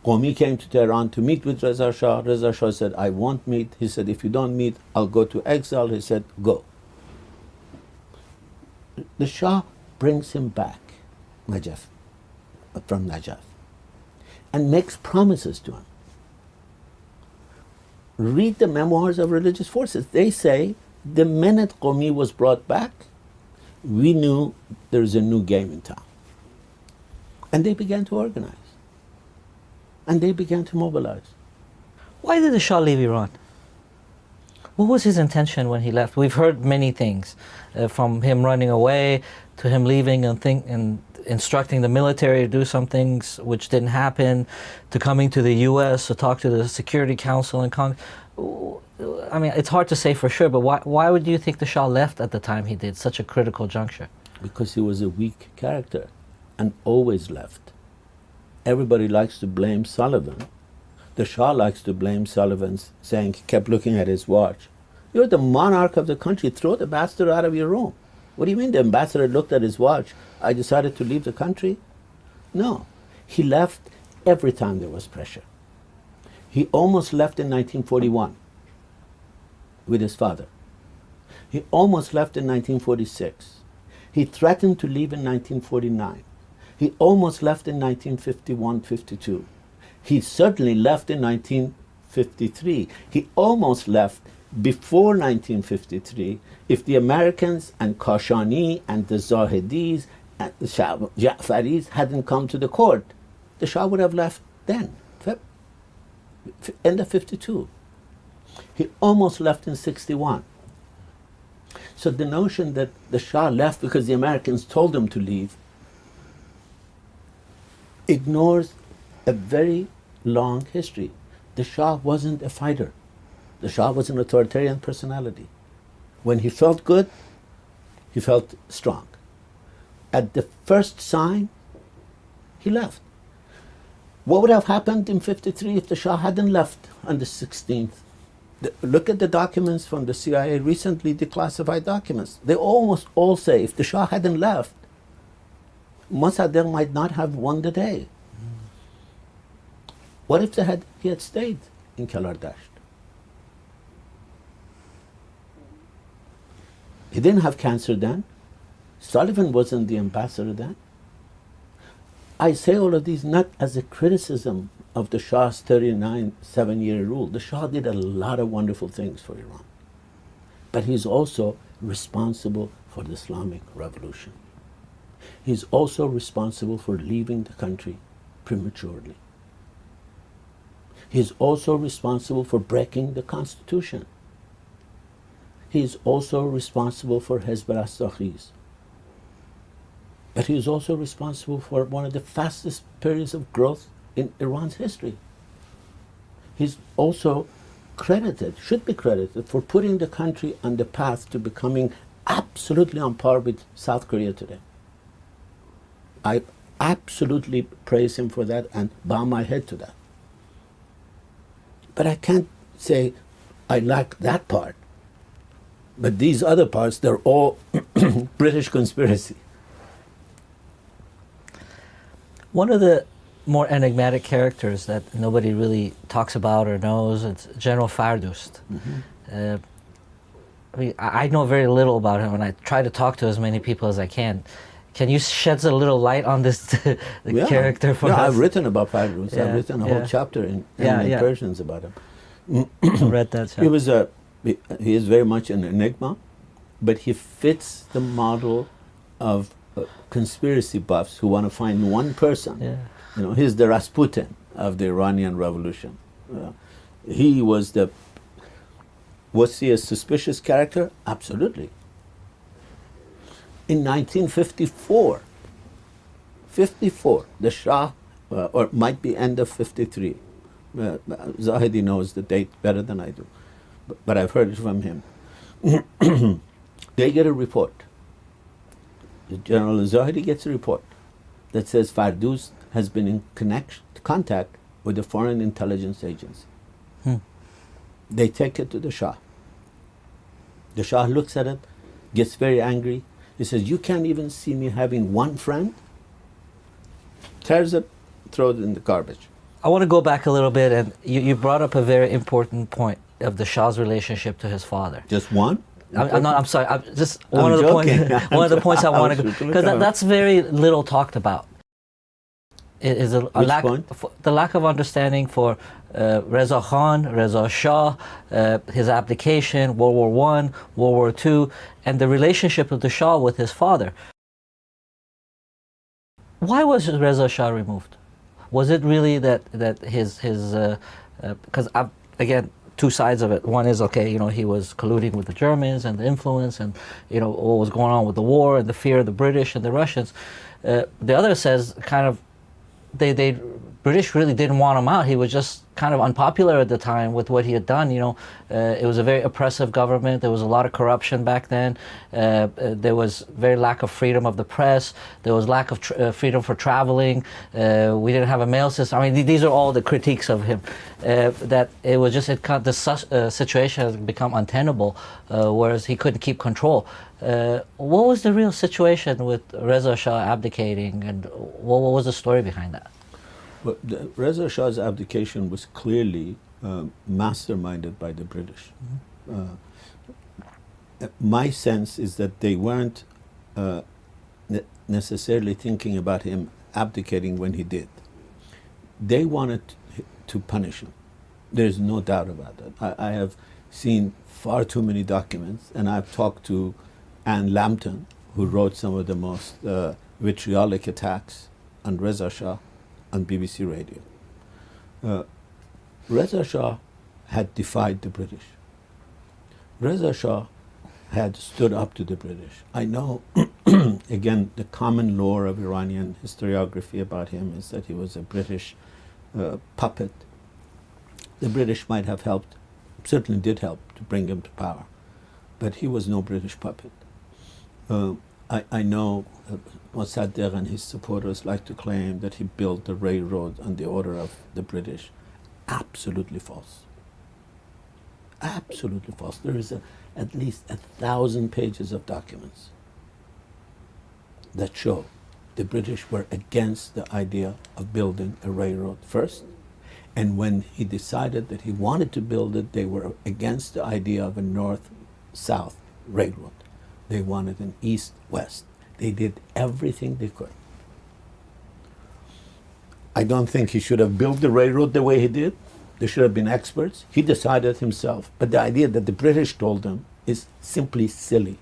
Speaker 2: Qumi came to Tehran to meet with Reza Shah. Reza Shah said, I won't meet. He said, if you don't meet, I'll go to exile. He said, go. The Shah brings him back, Najaf, from Najaf, and makes promises to him. Read the memoirs of religious forces. They say, the minute Qumi was brought back, we knew there's a new game in town. And they began to organize. And they began to mobilize.
Speaker 1: Why did the Shah leave Iran? What was his intention when he left? We've heard many things, from him running away to him leaving and instructing the military to do some things which didn't happen, to coming to the U.S. to talk to the Security Council and Congress. I mean, it's hard to say for sure, but why would you think the Shah left at the time he did, such a critical juncture?
Speaker 2: Because he was a weak character and always left. Everybody likes to blame Sullivan. The Shah likes to blame Sullivan, saying he kept looking at his watch. You're the monarch of the country. Throw the bastard out of your room. What do you mean the ambassador looked at his watch? I decided to leave the country? No. He left every time there was pressure. He almost left in 1941 with his father. He almost left in 1946. He threatened to leave in 1949. He almost left in 1951-52. He certainly left in 1953. He almost left before 1953 if the Americans and Kashani and the Zahedis and the Ja'faris hadn't come to the court. The Shah would have left then, end of 52. He almost left in 61. So the notion that the Shah left because the Americans told him to leave ignores a very long history. The Shah wasn't a fighter. The Shah was an authoritarian personality. When he felt good, he felt strong. At the first sign, he left. What would have happened in 53 if the Shah hadn't left on the 16th? Look at the documents from the CIA, recently declassified documents. They almost all say if the Shah hadn't left, Mossadegh might not have won the day. What if he had stayed in Kalardasht? He didn't have cancer then. Sullivan wasn't the ambassador then. I say all of these not as a criticism of the Shah's 7-year rule. The Shah did a lot of wonderful things for Iran. But he's also responsible for the Islamic Revolution. He's also responsible for leaving the country prematurely. He's also responsible for breaking the constitution. He's also responsible for Hezb al-Astakhis. But he's also responsible for one of the fastest periods of growth in Iran's history. He's also credited, should be credited, for putting the country on the path to becoming absolutely on par with South Korea today. I absolutely praise him for that and bow my head to that. But I can't say I like that part. But these other parts, they're all British conspiracy.
Speaker 1: One of the more enigmatic characters that nobody really talks about or knows, it's General Fardust. I know very little about him, and I try to talk to as many people as I can. Can you shed a little light on this character for us?
Speaker 2: I've written about Fardust.
Speaker 1: Yeah,
Speaker 2: I've written a whole chapter in Persians about him.
Speaker 1: I read that chapter.
Speaker 2: He is very much an enigma, but he fits the model of conspiracy buffs who want to find one person. You know, he's the Rasputin of the Iranian Revolution. Was he a suspicious character? Absolutely. In 1954, the Shah, or might be end of 53, Zahedi knows the date better than I do, but I've heard it from him. They get a report. General Zahedi gets a report that says Fardust has been in contact with the foreign intelligence agency. They take it to the Shah. The Shah looks at it, gets very angry. He says, "You can't even see me having one friend?" Tears it, throws it in the garbage.
Speaker 1: I want to go back a little bit, and you brought up a very important point of the Shah's relationship to his father.
Speaker 2: Just one?
Speaker 1: I'm sorry.
Speaker 2: I'm
Speaker 1: One of the
Speaker 2: joking.
Speaker 1: points I want to go, because that's very little talked about. It is a lack, the lack of understanding for Reza Khan, Reza Shah, his abdication, World War I, World War II, and the relationship of the Shah with his father. Why was Reza Shah removed? Was it really that his because again, two sides of it. One is, okay, he was colluding with the Germans and the influence, and what was going on with the war and the fear of the British and the Russians. The other says kind of they British really didn't want him out. He was just kind of unpopular at the time with what he had done. It was a very oppressive government. There was a lot of corruption back then. There was very lack of freedom of the press. There was lack of freedom for traveling. We didn't have a mail system. I mean, these are all the critiques of him. That it was just the situation has become untenable, whereas he couldn't keep control. What was the real situation with Reza Shah abdicating, and what was the story behind that?
Speaker 2: Well, Reza Shah's abdication was clearly masterminded by the British. My sense is that they weren't necessarily thinking about him abdicating when he did. They wanted to punish him. There's no doubt about that. I have seen far too many documents, and I've talked to Anne Lambton, who wrote some of the most vitriolic attacks on Reza Shah on BBC Radio. Reza Shah had defied the British. Reza Shah had stood up to the British. I know, again, the common lore of Iranian historiography about him is that he was a British puppet. The British might have helped, certainly did help to bring him to power, but he was no British puppet. I know Mossadegh and his supporters like to claim that he built the railroad on the order of the British. Absolutely false. Absolutely false. There is at least 1,000 pages of documents that show the British were against the idea of building a railroad first, and when he decided that he wanted to build it, they were against the idea of a north-south railroad. They wanted an east-west. They did everything they could. I don't think he should have built the railroad the way he did. There should have been experts. He decided himself. But the idea that the British told him is simply silly.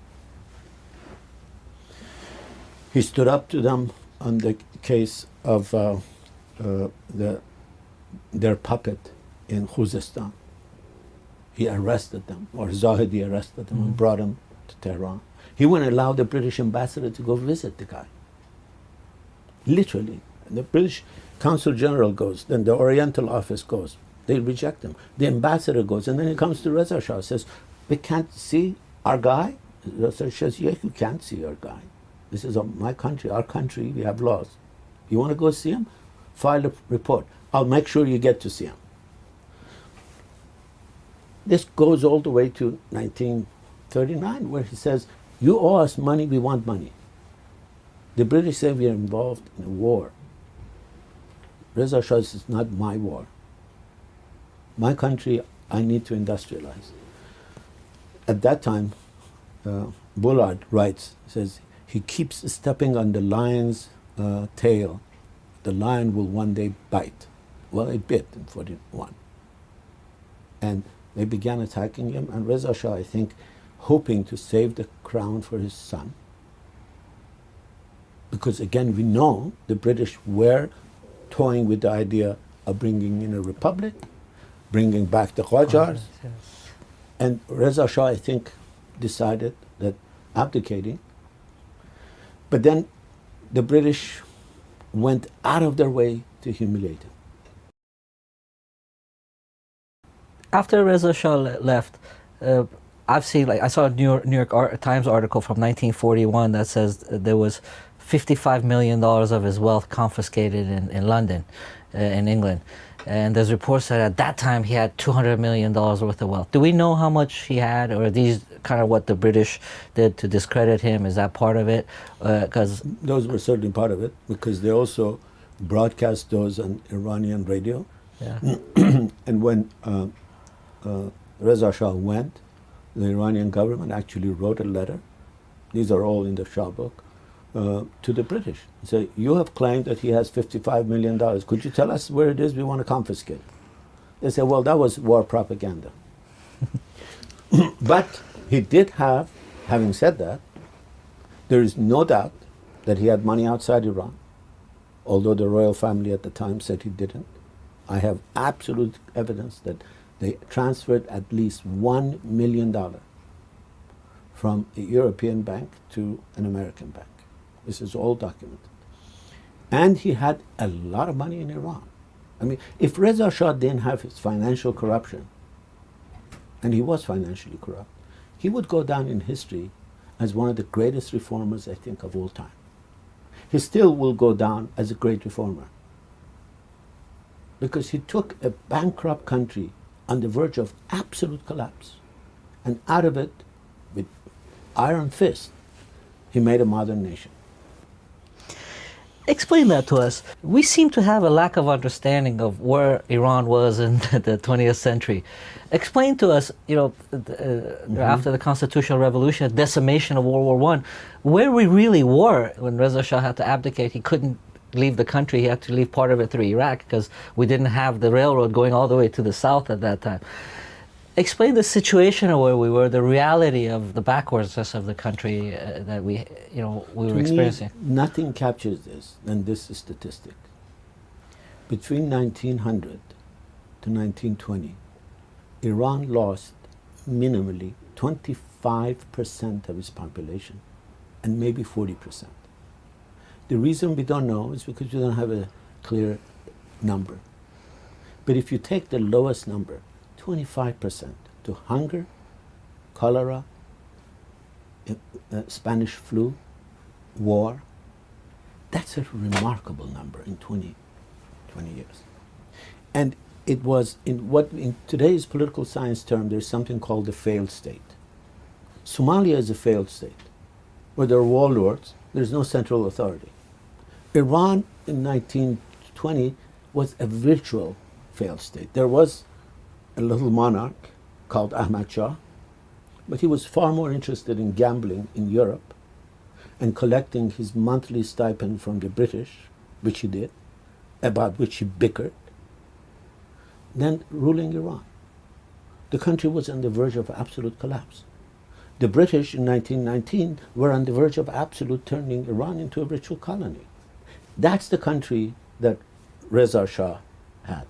Speaker 2: He stood up to them on the case of their puppet in Khuzestan. He arrested them, or Zahedi arrested them and brought them to Tehran. He wouldn't allow the British ambassador to go visit the guy. Literally. And the British Consul General goes, then the Oriental office goes. They reject him. The ambassador goes, and then he comes to Reza Shah and says, "We can't see our guy?" Reza Shah says, "Yeah, you can't see our guy. This is my country, our country, we have laws. You want to go see him? File a report. I'll make sure you get to see him." This goes all the way to 1939, where he says, "You owe us money, we want money." The British say we are involved in a war. Reza Shah says, "It's not my war. My country, I need to industrialize." At that time, Bullard writes, says, he keeps stepping on the lion's tail. The lion will one day bite. Well, it bit in 1941. And they began attacking him, and Reza Shah, I think, hoping to save the crown for his son. Because again, we know the British were toying with the idea of bringing in a republic, bringing back the Qajars.
Speaker 1: Yes.
Speaker 2: And Reza Shah, I think, decided that abdicating. But then the British went out of their way to humiliate him.
Speaker 1: After Reza Shah left, I've seen, I saw a New York Times article from 1941 that says there was $55 million of his wealth confiscated in London, in England. And there's reports that at that time he had $200 million worth of wealth. Do we know how much he had, or are these kind of what the British did to discredit him? Is that part of it? Because
Speaker 2: those were certainly part of it, because they also broadcast those on Iranian radio.
Speaker 1: yeah.
Speaker 2: And when Reza Shah went, the Iranian government actually wrote a letter, these are all in the Shah book, to the British. Say, you have claimed that he has $55 million. Could you tell us where it is? We want to confiscate it. They said, well, that was war propaganda. But he did have, having said that, there is no doubt that he had money outside Iran, although the royal family at the time said he didn't. I have absolute evidence that they transferred at least $1 million from a European bank to an American bank. This is all documented. And he had a lot of money in Iran. I mean, if Reza Shah didn't have his financial corruption, and he was financially corrupt, he would go down in history as one of the greatest reformers, I think, of all time. He still will go down as a great reformer, because he took a bankrupt country on the verge of absolute collapse, and out of it, with iron fist, he made a modern nation.
Speaker 1: Explain that to us. We seem to have a lack of understanding of where Iran was in the 20th century. Explain to us, after the Constitutional Revolution, decimation of World War I, where we really were when Reza Shah had to abdicate. He couldn't leave the country. He had to leave part of it through Iraq because we didn't have the railroad going all the way to the south at that time. Explain the situation of where we were, the reality of the backwardsness of the country that we were experiencing.
Speaker 2: Me, nothing captures this than this statistic. Between 1900 to 1920, Iran lost minimally 25% of its population, and maybe 40%. The reason we don't know is because we don't have a clear number. But if you take the lowest number, 25%, to hunger, cholera, Spanish flu, war, that's a remarkable number in 20 years. And it was in today's political science term, there's something called the failed state. Somalia is a failed state, where there are warlords, there's no central authority. Iran in 1920 was a virtual failed state. There was a little monarch called Ahmad Shah, but he was far more interested in gambling in Europe and collecting his monthly stipend from the British, which he did, about which he bickered, than ruling Iran. The country was on the verge of absolute collapse. The British in 1919 were on the verge of absolute turning Iran into a ritual colony. That's the country that Reza Shah had.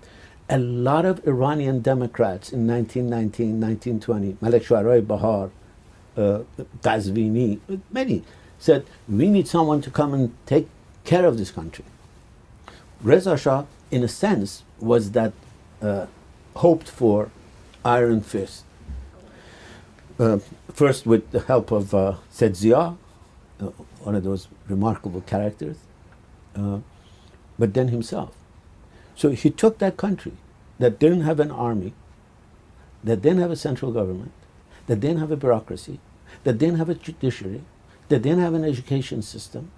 Speaker 2: A lot of Iranian Democrats in 1919, 1920, Malek Shuarai Bahar, Ghazvini, many said, we need someone to come and take care of this country. Reza Shah, in a sense, was that hoped for iron fist. First with the help of Said Zia, one of those remarkable characters, but then himself. So he took that country that didn't have an army, that didn't have a central government, that didn't have a bureaucracy, that didn't have a judiciary, that didn't have an education system,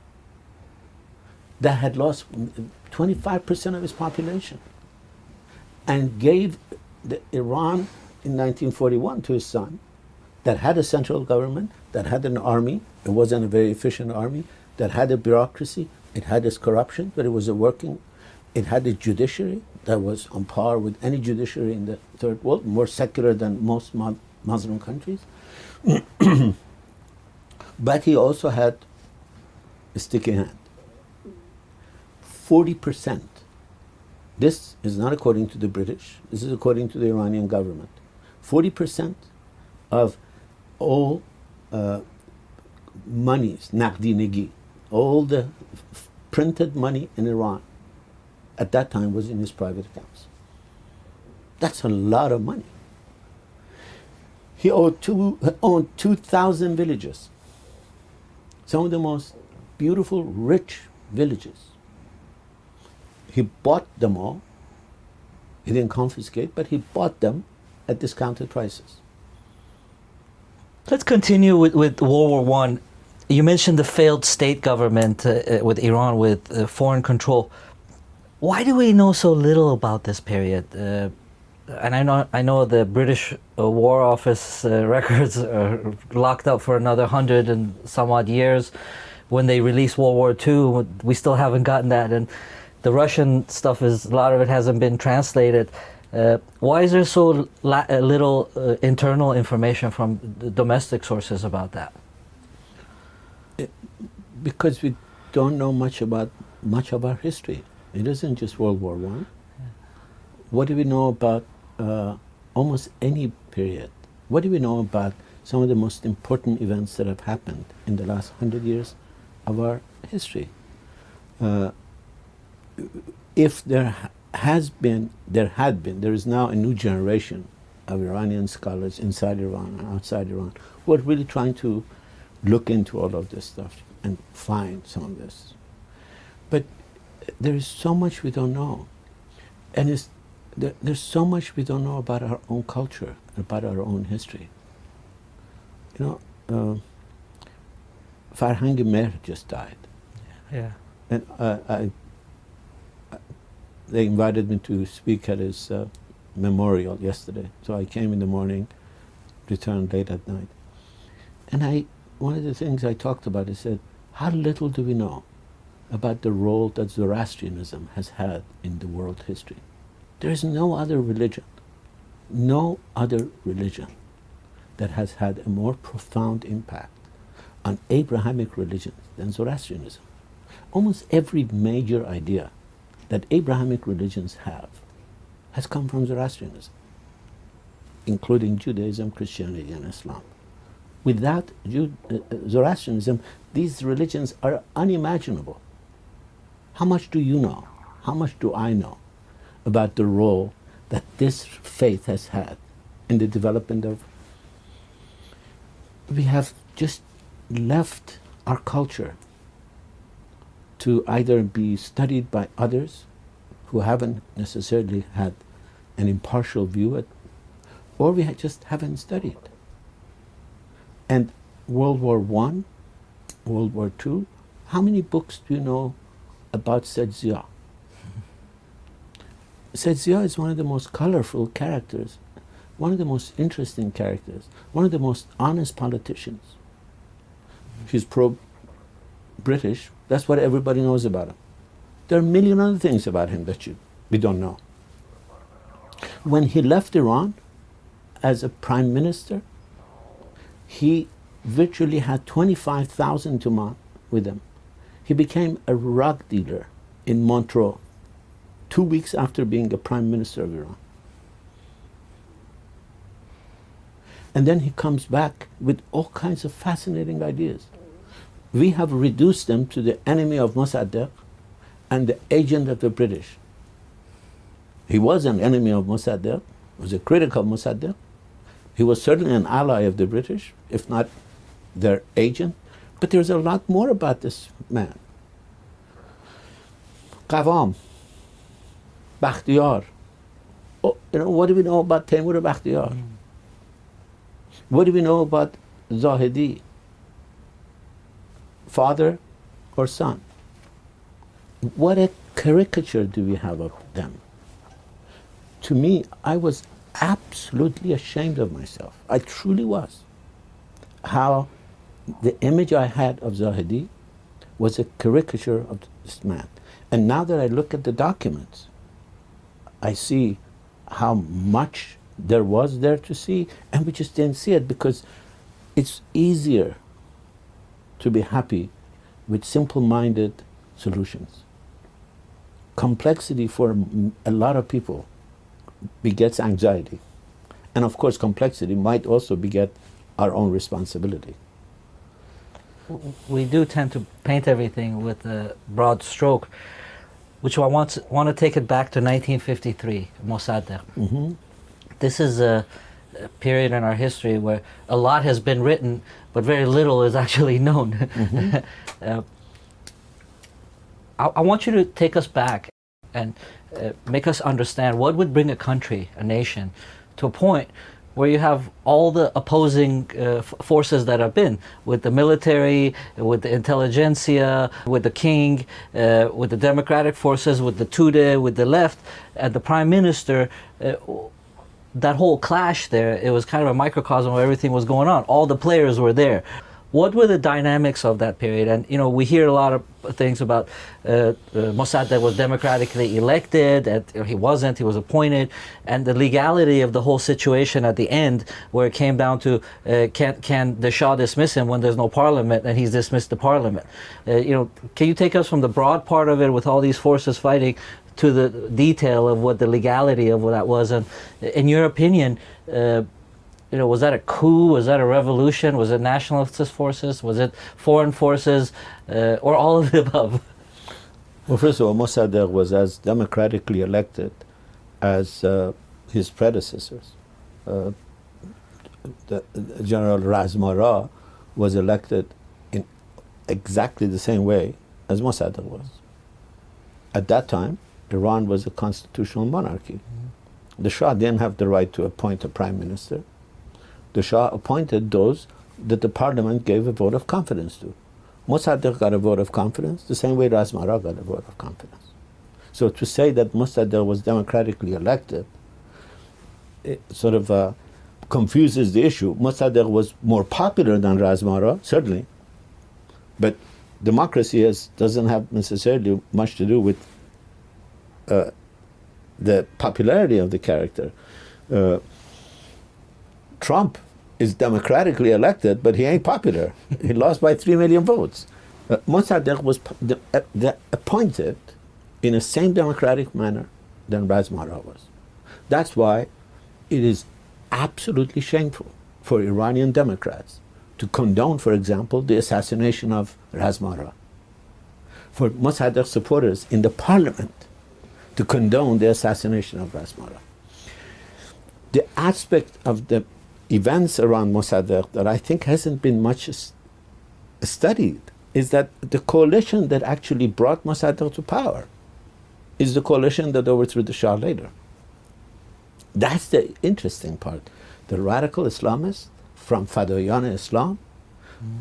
Speaker 2: that had lost 25% of its population, and gave Iran in 1941 to his son, that had a central government, that had an army. It wasn't a very efficient army, that had a bureaucracy, it had its corruption, but it was a working. It had a judiciary that was on par with any judiciary in the third world, more secular than most Muslim countries. But he also had a sticky hand. 40%. This is not according to the British. This is according to the Iranian government. 40% of all monies, naqdinegi, all the printed money in Iran at that time was in his private accounts. That's a lot of money. He owned 2,000 villages, some of the most beautiful, rich villages. He bought them all He didn't confiscate, but he bought them at discounted prices.
Speaker 1: Let's continue with World War One. You mentioned the failed state government with Iran, with foreign control. Why do we know so little about this period? And I know the British War Office records are locked up for another 100 and some odd years. When they released World War II, we still haven't gotten that. And the Russian stuff a lot of it hasn't been translated. Why is there so little internal information from domestic sources about that?
Speaker 2: Because we don't know much of our history. It isn't just World War I. What do we know about almost any period? What do we know about some of the most important events that have happened in the last 100 years of our history? If there is now a new generation of Iranian scholars inside Iran and outside Iran who are really trying to look into all of this stuff and find some of this. But there is so much we don't know. And there's so much we don't know about our own culture, about our own history. You know, Farhang Mehr just died.
Speaker 1: Yeah.
Speaker 2: And they invited me to speak at his memorial yesterday. So I came in the morning, returned late at night. And one of the things I talked about, I said, how little do we know about the role that Zoroastrianism has had in the world history? There is no other religion that has had a more profound impact on Abrahamic religions than Zoroastrianism. Almost every major idea that Abrahamic religions have has come from Zoroastrianism, including Judaism, Christianity, and Islam. Without Zoroastrianism, these religions are unimaginable. How much do you know? How much do I know about the role that this faith has had in the development of... We have just left our culture to either be studied by others who haven't necessarily had an impartial view at, or we just haven't studied. And World War I, World War II, how many books do you know about Said Zia? Said Zia is one of the most colorful characters, one of the most interesting characters, one of the most honest politicians. He's pro-British. That's what everybody knows about him. There are a million other things about him that we don't know. When he left Iran as a prime minister, he virtually had 25,000 Tuman with him. He became a rug dealer in Montreux 2 weeks after being a prime minister of Iran. And then he comes back with all kinds of fascinating ideas. We have reduced them to the enemy of Mossadegh and the agent of the British. He was an enemy of Mossadegh, was a critic of Mossadegh. He was certainly an ally of the British, if not their agent. But there's a lot more about this man. Qavam, Bakhtiyar. Oh, what do we know about Taimur Bakhtiyar? What do we know about Zahedi? Father or son? What a caricature do we have of them? To me, I was absolutely ashamed of myself. I truly was. How the image I had of Zahedi was a caricature of this man. And now that I look at the documents, I see how much there was there to see, and we just didn't see it because it's easier to be happy with simple-minded solutions. Complexity for a lot of people begets anxiety. And of course, complexity might also beget our own responsibility.
Speaker 1: We do tend to paint everything with a broad stroke, which I want to take it back to 1953, Mossadegh.
Speaker 2: Mm-hmm.
Speaker 1: This is a period in our history where a lot has been written, but very little is actually known. Mm-hmm. I want you to take us back. and make us understand what would bring a country, a nation, to a point where you have all the opposing forces that have been, with the military, with the intelligentsia, with the king, with the democratic forces, with the Tudeh, with the left, and the prime minister. That whole clash there, it was kind of a microcosm of everything was going on. All the players were there. What were the dynamics of that period? And we hear a lot of things about Mossadegh was democratically elected, and he wasn't, he was appointed, and the legality of the whole situation at the end, where it came down to can the Shah dismiss him when there's no parliament, and he's dismissed the parliament. Can you take us from the broad part of it with all these forces fighting to the detail of what the legality of what that was? And in your opinion, was that a coup? Was that a revolution? Was it nationalist forces? Was it foreign forces? Or all of the above?
Speaker 2: Well, first of all, Mossadegh was as democratically elected as his predecessors. General Razmara was elected in exactly the same way as Mossadegh was. At that time, Iran was a constitutional monarchy. The Shah didn't have the right to appoint a prime minister. The Shah appointed those that the parliament gave a vote of confidence to. Mossadegh got a vote of confidence the same way Razmara got a vote of confidence. So to say that Mossadegh was democratically elected, it sort of confuses the issue. Mossadegh was more popular than Razmara, certainly, but democracy doesn't have necessarily much to do with the popularity of the character. Trump is democratically elected, but he ain't popular. He lost by 3 million votes. Mossadegh was appointed in the same democratic manner than Razmara was. That's why it is absolutely shameful for Iranian Democrats to condone, for example, the assassination of Razmara. For Mossadegh supporters in the parliament to condone the assassination of Razmara. The aspect of the events around Mossadegh that I think hasn't been much studied is that the coalition that actually brought Mossadegh to power is the coalition that overthrew the Shah later. That's the interesting part. The radical Islamists, from Fadayan Islam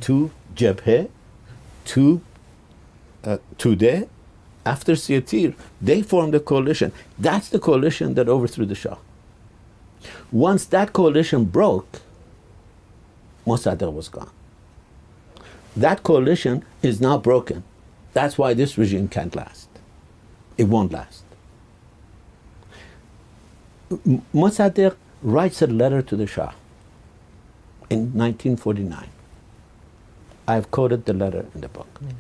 Speaker 2: to Jabheh to Tudeh, after Siatir, they formed a coalition. That's the coalition that overthrew the Shah. Once that coalition broke, Mossadegh was gone. That coalition is now broken. That's why this regime can't last. It won't last. Mossadegh writes a letter to the Shah in 1949. I've quoted the letter in the book. Yeah.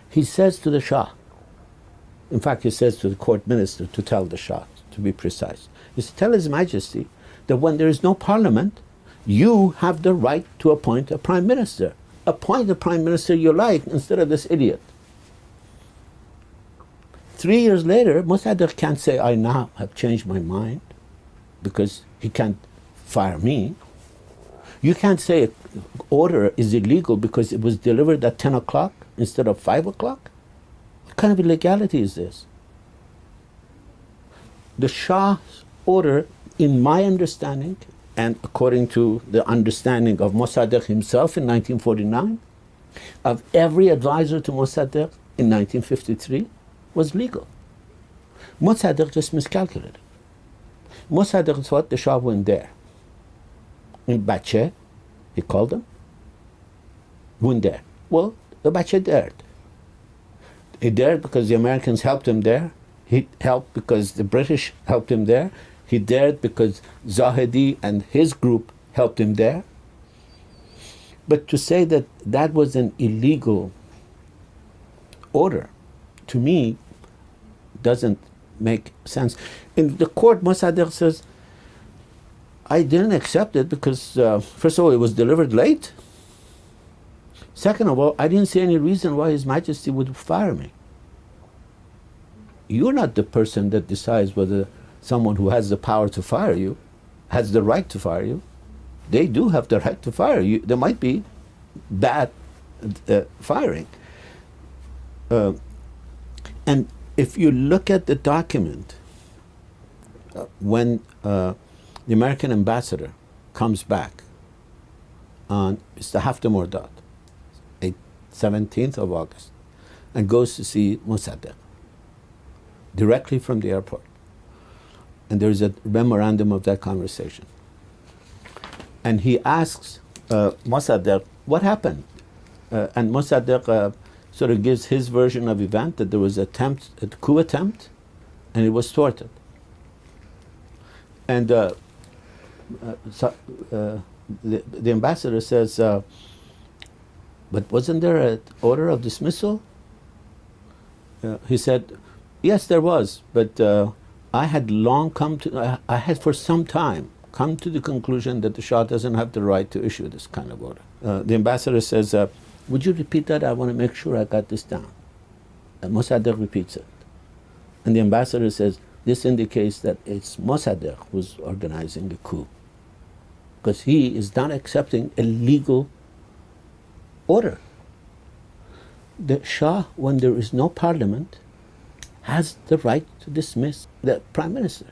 Speaker 2: He says to the Shah, in fact, he says to the court minister to tell the Shah, to be precise, he says, tell His Majesty that when there is no parliament, you have the right to appoint a prime minister. Appoint the prime minister you like instead of this idiot. 3 years later, Mossadegh can't say, I now have changed my mind, because he can't fire me. You can't say an order is illegal because it was delivered at 10 o'clock instead of 5 o'clock. What kind of illegality is this? The Shah's order, in my understanding, and according to the understanding of Mossadegh himself in 1949, of every advisor to Mossadegh in 1953, was legal. Mossadegh just miscalculated. Mossadegh thought the Shah went there. In Bache, he called them, went there. Well, the Bache dared. He dared because the Americans helped him there. He helped because the British helped him there. He dared because Zahedi and his group helped him there. But to say that that was an illegal order, to me, doesn't make sense. In the court, Mossadegh says, I didn't accept it because, first of all, it was delivered late. Second of all, I didn't see any reason why His Majesty would fire me. You're not the person that decides whether someone who has the power to fire you has the right to fire you. They do have the right to fire you. There might be bad firing. And if you look at the document, when the American ambassador comes back on Mr. Haftamordat, 17th of August, and goes to see Mossadegh directly from the airport. And there is a memorandum of that conversation. And he asks Mossadegh, what happened? And Mossadegh sort of gives his version of event, that there was a coup attempt, and it was thwarted. And the ambassador says, but wasn't there an order of dismissal? He said, yes, there was, but I had for some time come to the conclusion that the Shah doesn't have the right to issue this kind of order. The ambassador says, would you repeat that? I want to make sure I got this down. And Mossadegh repeats it. And the ambassador says, this indicates that it's Mossadegh who's organizing the coup, because he is not accepting a legal order. The Shah, when there is no parliament, has the right to dismiss the prime minister.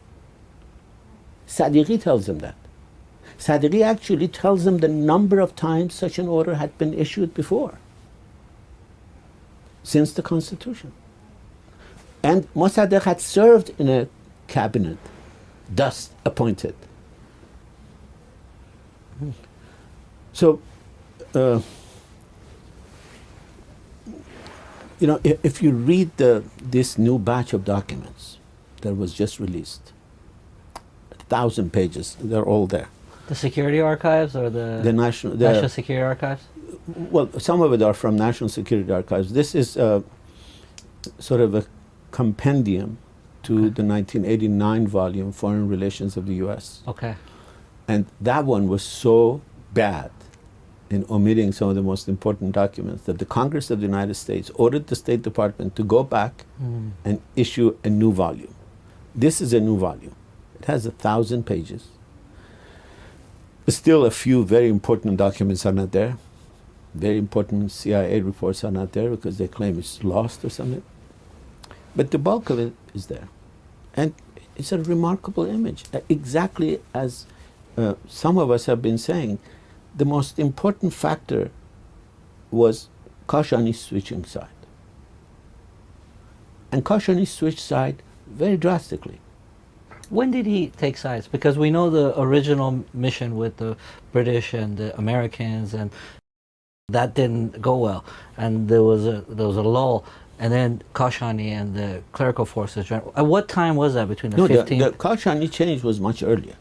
Speaker 2: Sadiqi tells him that. Sadiqi actually tells him the number of times such an order had been issued before, since the constitution. And Mossadegh had served in a cabinet, thus appointed. So, if you read this new batch of documents that was just released, 1,000 pages, they're all there.
Speaker 1: The security archives or the
Speaker 2: National
Speaker 1: Security Archives?
Speaker 2: Well, some of it are from National Security Archives. This is sort of a compendium to the 1989 volume, Foreign Relations of the U.S.
Speaker 1: Okay.
Speaker 2: And that one was so bad in omitting some of the most important documents that the Congress of the United States ordered the State Department to go back and issue a new volume. This is a new volume. It has 1,000 pages. Still, a few very important documents are not there. Very important CIA reports are not there because they claim it's lost or something. But the bulk of it is there. And it's a remarkable image. Exactly as some of us have been saying, the most important factor was Kashani's switching side. And Kashani switched side very drastically.
Speaker 1: When did he take sides? Because we know the original mission with the British and the Americans, and that didn't go well. And there was a lull. And then Kashani and the clerical forces. At what time was that, between the 15th?
Speaker 2: The Kashani change was much earlier.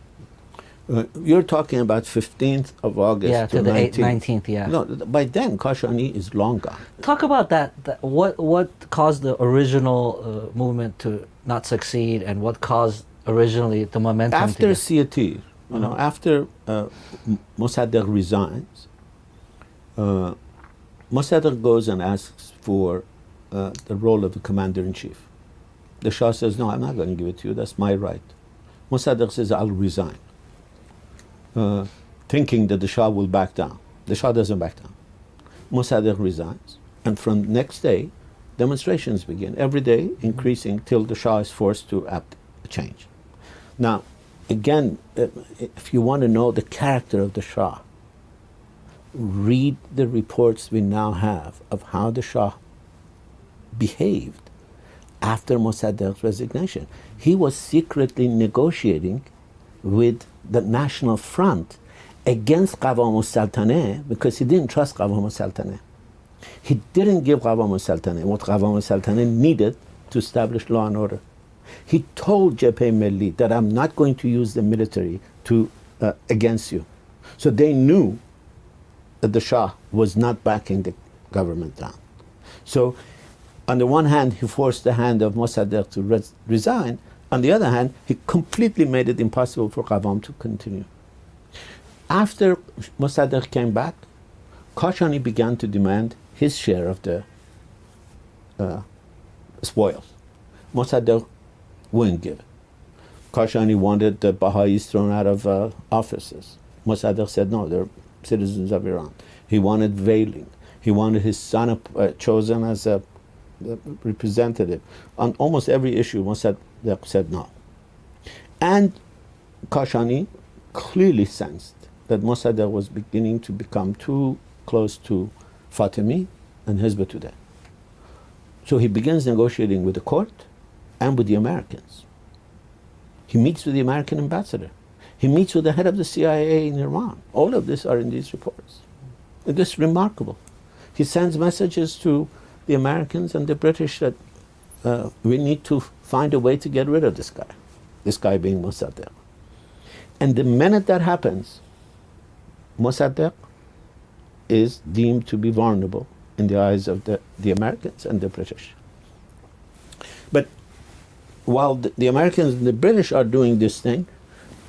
Speaker 2: You're talking about 15th of August
Speaker 1: to the
Speaker 2: 19th.
Speaker 1: 19th, yeah.
Speaker 2: No, by then Kashani is long gone.
Speaker 1: Talk about that. What caused the original movement to not succeed, and what caused originally the momentum?
Speaker 2: After Siatir, after Mossadegh resigns, Mossadegh goes and asks for the role of the commander-in-chief. The Shah says, no, I'm not going to give it to you, that's my right. Mossadegh says, I'll resign, thinking that the Shah will back down. The Shah doesn't back down. Mossadegh resigns, and from the next day, demonstrations begin, every day increasing till the Shah is forced to act a change. Now, again, if you want to know the character of the Shah, read the reports we now have of how the Shah behaved after Mossadegh's resignation. He was secretly negotiating with the National Front against Qawam al-Saltaneh because he didn't trust Qawam al-Saltaneh. He didn't give Qawam al-Saltaneh what Qawam al-Saltaneh needed to establish law and order. He told Jabhat Milli that I'm not going to use the military against you. So they knew that the Shah was not backing the government down. So on the one hand, he forced the hand of Mossadegh to resign. On the other hand, he completely made it impossible for Qawam to continue. After Mossadegh came back, Kashani began to demand his share of the spoils. Mossadegh wouldn't give it. Kashani wanted the Baha'is thrown out of offices. Mossadegh said, no, they're citizens of Iran. He wanted veiling. He wanted his son chosen as a representative. On almost every issue, Mossadegh said no. And Kashani clearly sensed that Mossadegh was beginning to become too close to Fatimi and Hizb today. So he begins negotiating with the court and with the Americans. He meets with the American ambassador. He meets with the head of the CIA in Iran. All of this are in these reports. It is remarkable. He sends messages to the Americans and the British that we need to find a way to get rid of this guy being Mossadegh. And the minute that happens, Mossadegh is deemed to be vulnerable in the eyes of the Americans and the British. But while the Americans and the British are doing this thing,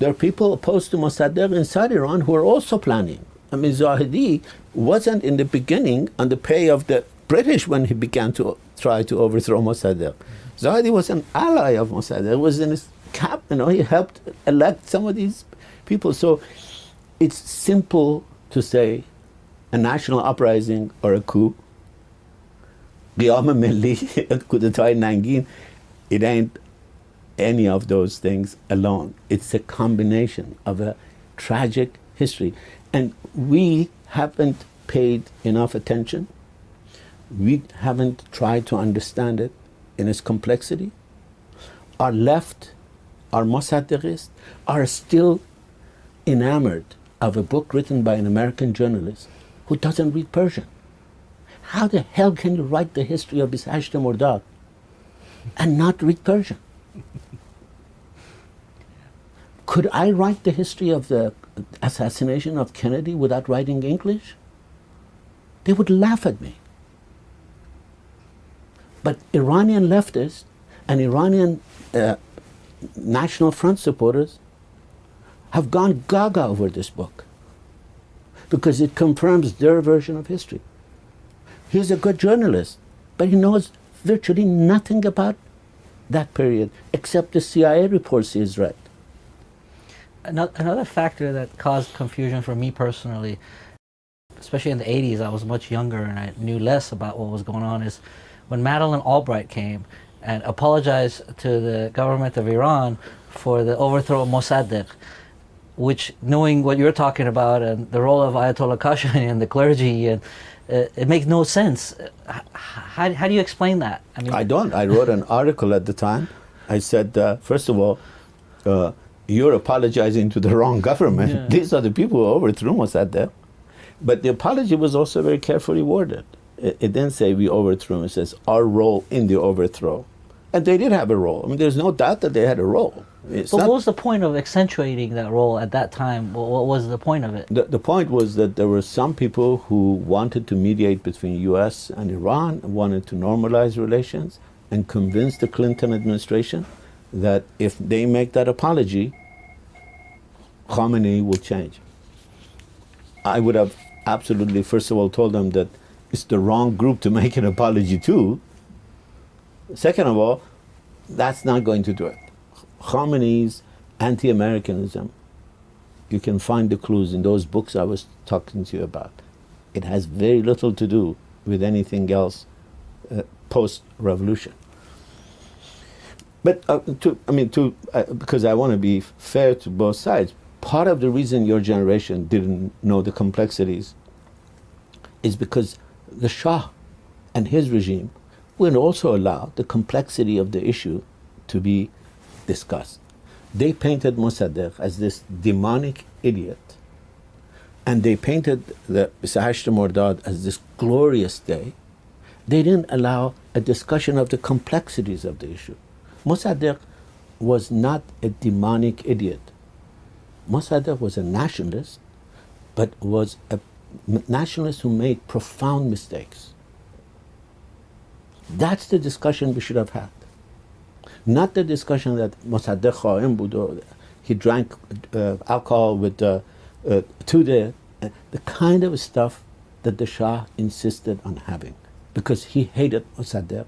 Speaker 2: there are people opposed to Mossadegh inside Iran who are also planning. I mean, Zahedi wasn't in the beginning on the pay of the British when he began to try to overthrow Mossadegh. Zahedi was an ally of Mossadegh. Was in his camp, he helped elect some of these people. So it's simple to say a national uprising or a coup, Qiyam Milli, a coup d'etat Nangin, it ain't any of those things alone. It's a combination of a tragic history. And we haven't paid enough attention. We haven't tried to understand it in its complexity. Our left, our Mossadeghis, are still enamored of a book written by an American journalist who doesn't read Persian. How the hell can you write the history of 28 Mordad and not read Persian? Could I write the history of the assassination of Kennedy without writing English? They would laugh at me. But Iranian leftists and Iranian National Front supporters have gone gaga over this book because it confirms their version of history. He's a good journalist, but he knows virtually nothing about that period except the CIA reports he's read.
Speaker 1: Another factor that caused confusion for me personally, especially in the 80s, I was much younger and I knew less about what was going on, is when Madeleine Albright came and apologized to the government of Iran for the overthrow of Mossadegh, which, knowing what you're talking about and the role of Ayatollah Khamenei and the clergy, and it makes no sense. How do you explain that? I mean,
Speaker 2: I don't. I wrote an article at the time. I said, first of all, you're apologizing to the wrong government. Yeah. These are the people who overthrew Mossadegh. But the apology was also very carefully worded. It didn't say we overthrew him. It says our role in the overthrow. And they did have a role. I mean, there's no doubt that they had a role. But
Speaker 1: what was the point of accentuating that role at that time? What was the point of it?
Speaker 2: The point was that there were some people who wanted to mediate between U.S. and Iran, wanted to normalize relations, and convince the Clinton administration that if they make that apology, Khamenei will change. I would have absolutely, first of all, told them that it's the wrong group to make an apology to. Second of all, that's not going to do it. Khamenei's anti-Americanism, you can find the clues in those books I was talking to you about. It has very little to do with anything else post-revolution. But because I want to be fair to both sides, part of the reason your generation didn't know the complexities is because the Shah and his regime would also allow the complexity of the issue to be discussed. They painted Mossadegh as this demonic idiot, and they painted the 28 Mordad as this glorious day. They didn't allow a discussion of the complexities of the issue. Mossadegh was not a demonic idiot. Mossadegh was a nationalist, but was a nationalist who made profound mistakes. That's the discussion we should have had. Not the discussion that Mossadegh Khaim bud, he drank alcohol with Tudeh, the kind of stuff that the Shah insisted on having, because he hated Mossadegh,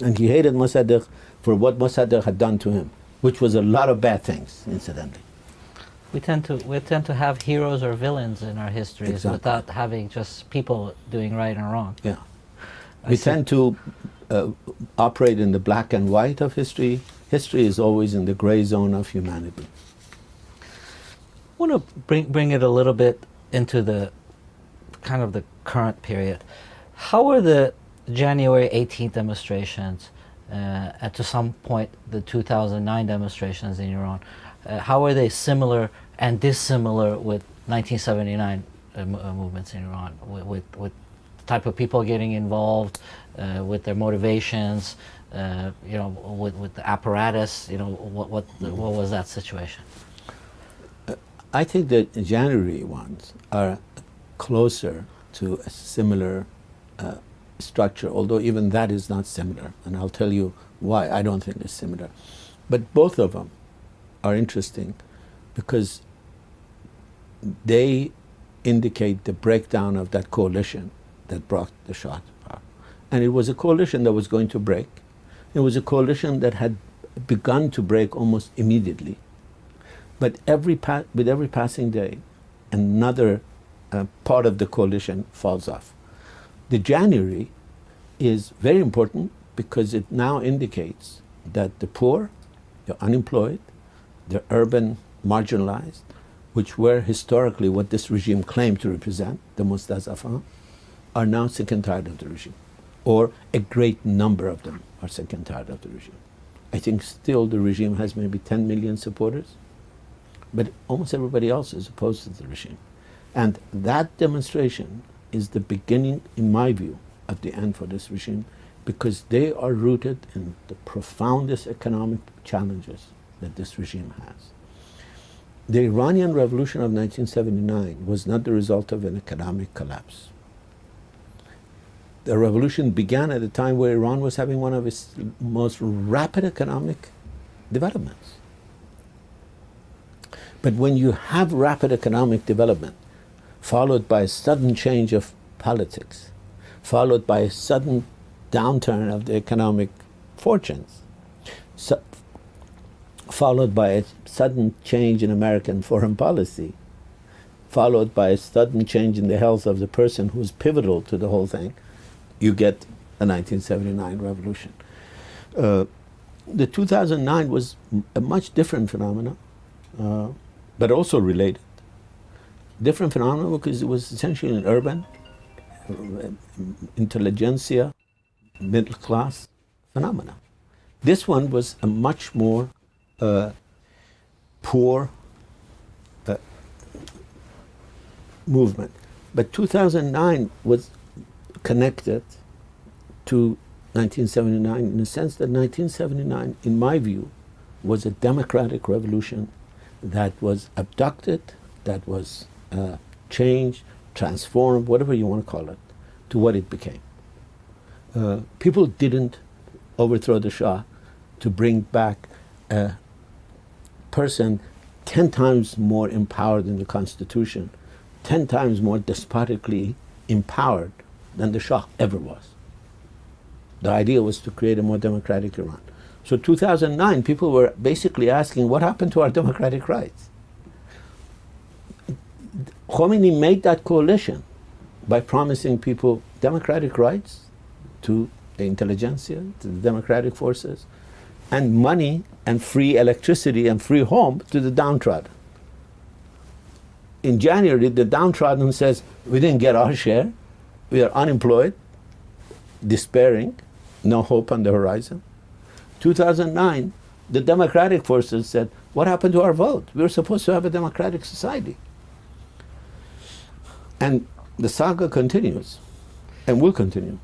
Speaker 2: and he hated Mossadegh for what Mossadegh had done to him, which was a lot of bad things, incidentally.
Speaker 1: We tend to have heroes or villains in our histories, exactly, without having just people doing right and wrong.
Speaker 2: Yeah. We tend to operate in the black and white of history. History is always in the gray zone of humanity.
Speaker 1: I want to bring it a little bit into the kind of the current period. How were the January 18th demonstrations, and to some point the 2009 demonstrations in Iran, how are they similar and dissimilar with 1979 movements in Iran, with the type of people getting involved, with their motivations, with the apparatus, what was that situation?
Speaker 2: I think the January ones are closer to a similar structure, although even that is not similar, and I'll tell you why I don't think it's similar. But both of them are interesting because they indicate the breakdown of that coalition that brought the Shah to power. And it was a coalition that was going to break. It was a coalition that had begun to break almost immediately. But with every passing day, another part of the coalition falls off. The January is very important because it now indicates that the poor, the unemployed, the urban marginalized, which were historically what this regime claimed to represent, the Mustazafan, are now sick and tired of the regime. Or a great number of them are sick and tired of the regime. I think still the regime has maybe 10 million supporters, but almost everybody else is opposed to the regime. And that demonstration is the beginning, in my view, of the end for this regime, because they are rooted in the profoundest economic challenges that this regime has. The Iranian Revolution of 1979 was not the result of an economic collapse. The revolution began at a time where Iran was having one of its most rapid economic developments. But when you have rapid economic development, followed by a sudden change of politics, followed by a sudden downturn of the economic fortunes, followed by a sudden change in American foreign policy, followed by a sudden change in the health of the person who's pivotal to the whole thing, you get the 1979 revolution. The 2009 was a much different phenomenon, but also related. Different phenomenon because it was essentially an urban, intelligentsia, middle class phenomenon. This one was a much more poor movement. But 2009 was connected to 1979 in the sense that 1979, in my view, was a democratic revolution that was abducted, that was changed, transformed, whatever you want to call it, to what it became. People didn't overthrow the Shah to bring back a person 10 times more empowered in the Constitution, 10 times more despotically empowered than the Shah ever was. The idea was to create a more democratic Iran. So 2009, people were basically asking, what happened to our democratic rights? Khomeini made that coalition by promising people democratic rights to the intelligentsia, to the democratic forces, and money and free electricity and free home to the downtrodden. In January, the downtrodden says, we didn't get our share, we are unemployed, despairing, no hope on the horizon. 2009, the democratic forces said, what happened to our vote? We were supposed to have a democratic society. And the saga continues and will continue.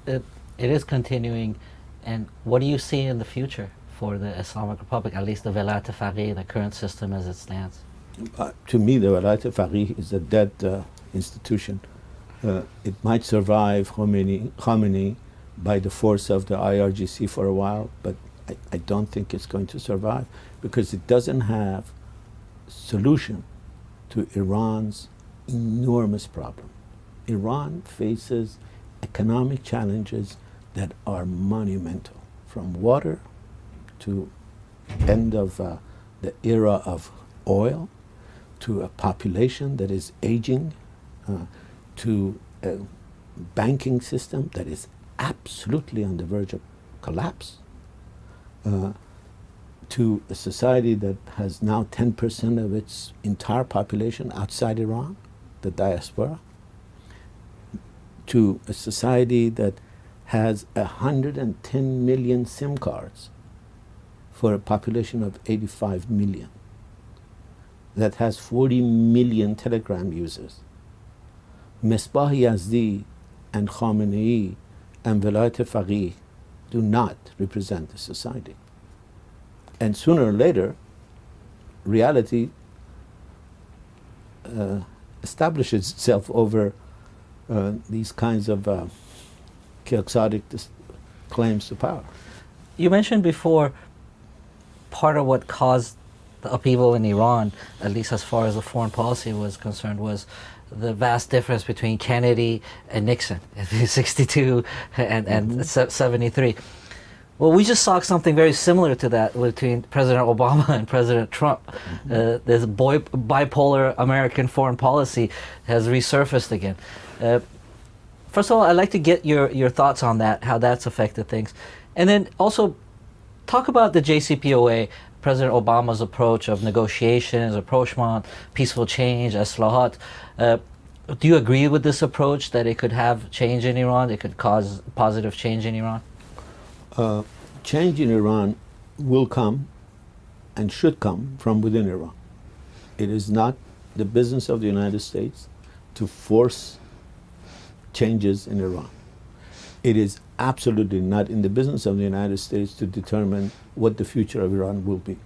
Speaker 1: It is continuing. And what do you see in the future for the Islamic Republic, at least the Velayat Faqih, the current system as it stands?
Speaker 2: To me, the Velayat Faqih is a dead institution. It might survive Khomeini by the force of the IRGC for a while, but I don't think it's going to survive because it doesn't have solution to Iran's enormous problem. Iran faces economic challenges that are monumental, from water to end of the era of oil, to a population that is aging, to a banking system that is absolutely on the verge of collapse, to a society that has now 10% of its entire population outside Iran, the diaspora, to a society that has 110 million SIM cards for a population of 85 million, that has 40 million Telegram users. Misbah Yazdi and Khamenei and Velayat Faqih do not represent the society. And sooner or later, reality establishes itself over these kinds of quixotic claims to power.
Speaker 1: You mentioned before part of what caused the upheaval in Iran, at least as far as the foreign policy was concerned, was the vast difference between Kennedy and Nixon in 62 and 73. Well, we just saw something very similar to that between President Obama and President Trump. This bipolar American foreign policy has resurfaced again. First of all, I'd like to get your thoughts on that, how that's affected things. And then also talk about the JCPOA, President Obama's approach of negotiations, rapprochement, peaceful change, islahat. Do you agree with this approach, that it could have change in Iran, it could cause positive change in Iran?
Speaker 2: Change in Iran will come and should come from within Iran. It is not the business of the United States to force changes in Iran. It is absolutely not in the business of the United States to determine what the future of Iran will be.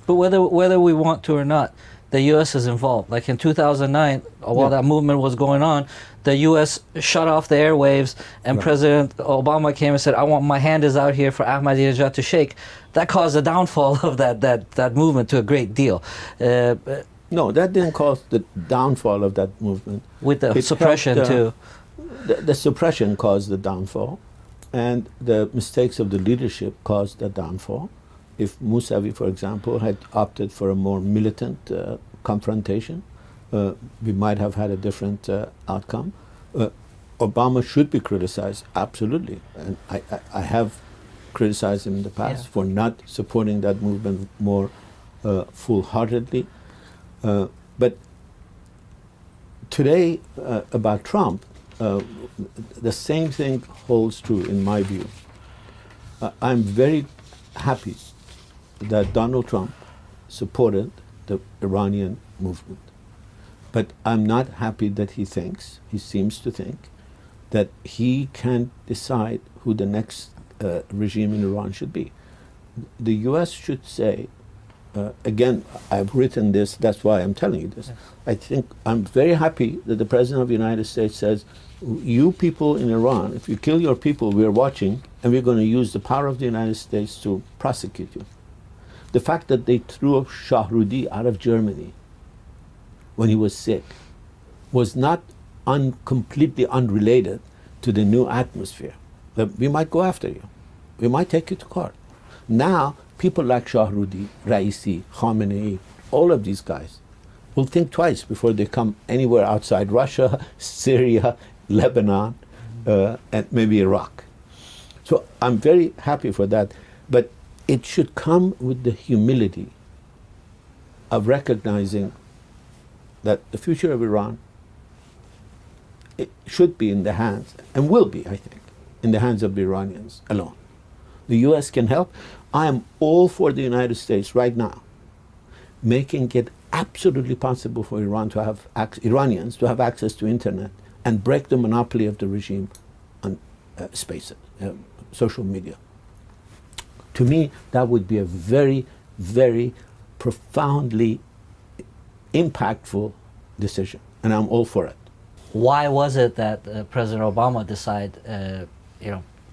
Speaker 1: But whether we want to or not, the U.S. is involved. Like in 2009, while that movement was going on, the U.S. shut off the airwaves, and President Obama came and said, "I want my hand is out here for Ahmadinejad to shake." That caused the downfall of that movement to a great deal.
Speaker 2: No, that didn't cause the downfall of that movement.
Speaker 1: With the suppression too.
Speaker 2: The suppression caused the downfall, and the mistakes of the leadership caused the downfall. If Mousavi, for example, had opted for a more militant confrontation, we might have had a different outcome. Obama should be criticized, absolutely. And I have criticized him in the past for not supporting that movement more full-heartedly. But today, about Trump, the same thing holds true in my view. I'm very happy that Donald Trump supported the Iranian movement. But I'm not happy that he seems to think, that he can decide who the next regime in Iran should be. The U.S. should say, again, I've written this, that's why I'm telling you this. I think I'm very happy that the President of the United States says, you people in Iran, if you kill your people, we're watching, and we're going to use the power of the United States to prosecute you. The fact that they threw Shahrudi out of Germany when he was sick was not completely unrelated to the new atmosphere. That we might go after you. We might take you to court. Now, people like Shahrudi, Raisi, Khamenei, all of these guys will think twice before they come anywhere outside Russia, Syria, Lebanon, and maybe Iraq. So I'm very happy for that. But it should come with the humility of recognizing that the future of Iran, it should be in the hands, and will be, I think, in the hands of the Iranians alone. The U.S. can help. I am all for the United States right now making it absolutely possible for Iranians to have access to internet and break the monopoly of the regime on social media. To me, that would be a very, very profoundly impactful decision, and I'm all for it.
Speaker 1: Why was it that President Obama decided,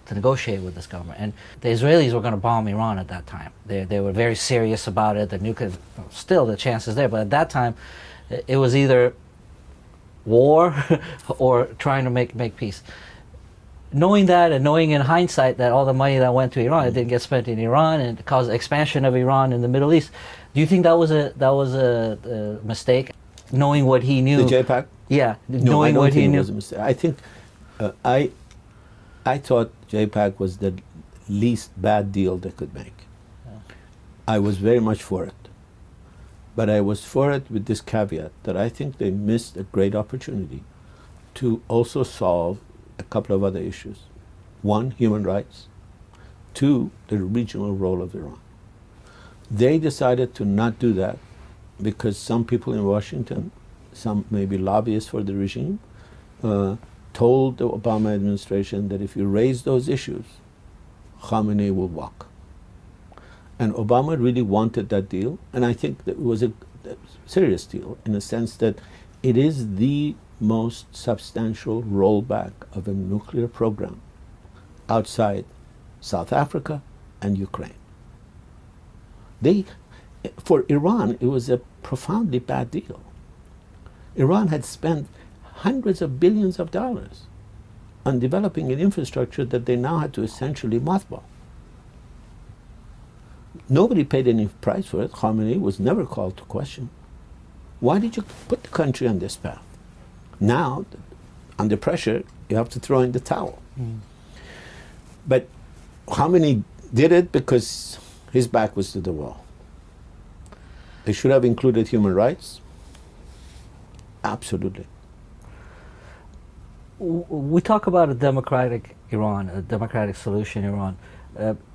Speaker 1: to negotiate with this government? And the Israelis were going to bomb Iran at that time. They were very serious about it. The nuclear, still the chance is there, but at that time, it was either war or trying to make peace. Knowing that, and knowing in hindsight that all the money that went to Iran, it didn't get spent in Iran, and it caused expansion of Iran in the Middle East. Do you think that was a mistake? Knowing what he knew.
Speaker 2: The JPAC?
Speaker 1: Yeah,
Speaker 2: No,
Speaker 1: knowing what he knew.
Speaker 2: It was a mistake. I think I thought JPAC was the least bad deal they could make.
Speaker 1: Yeah.
Speaker 2: I was very much for it. But I was for it with this caveat that I think they missed a great opportunity to also solve a couple of other issues. One, human rights. Two, the regional role of Iran. They decided to not do that because some people in Washington, some maybe lobbyists for the regime, told the Obama administration that if you raise those issues, Khamenei will walk. And Obama really wanted that deal, and I think that it was a serious deal in the sense that it is the most substantial rollback of a nuclear program outside South Africa and Ukraine. For Iran, it was a profoundly bad deal. Iran had spent hundreds of billions of dollars on developing an infrastructure that they now had to essentially mothball. Nobody paid any price for it. Khamenei was never called to question. Why did you put the country on this path? Now, under pressure, you have to throw in the towel. But Khamenei did it because his back was to the wall. They should have included human rights. Absolutely.
Speaker 1: We talk about a democratic Iran, a democratic solution Iran.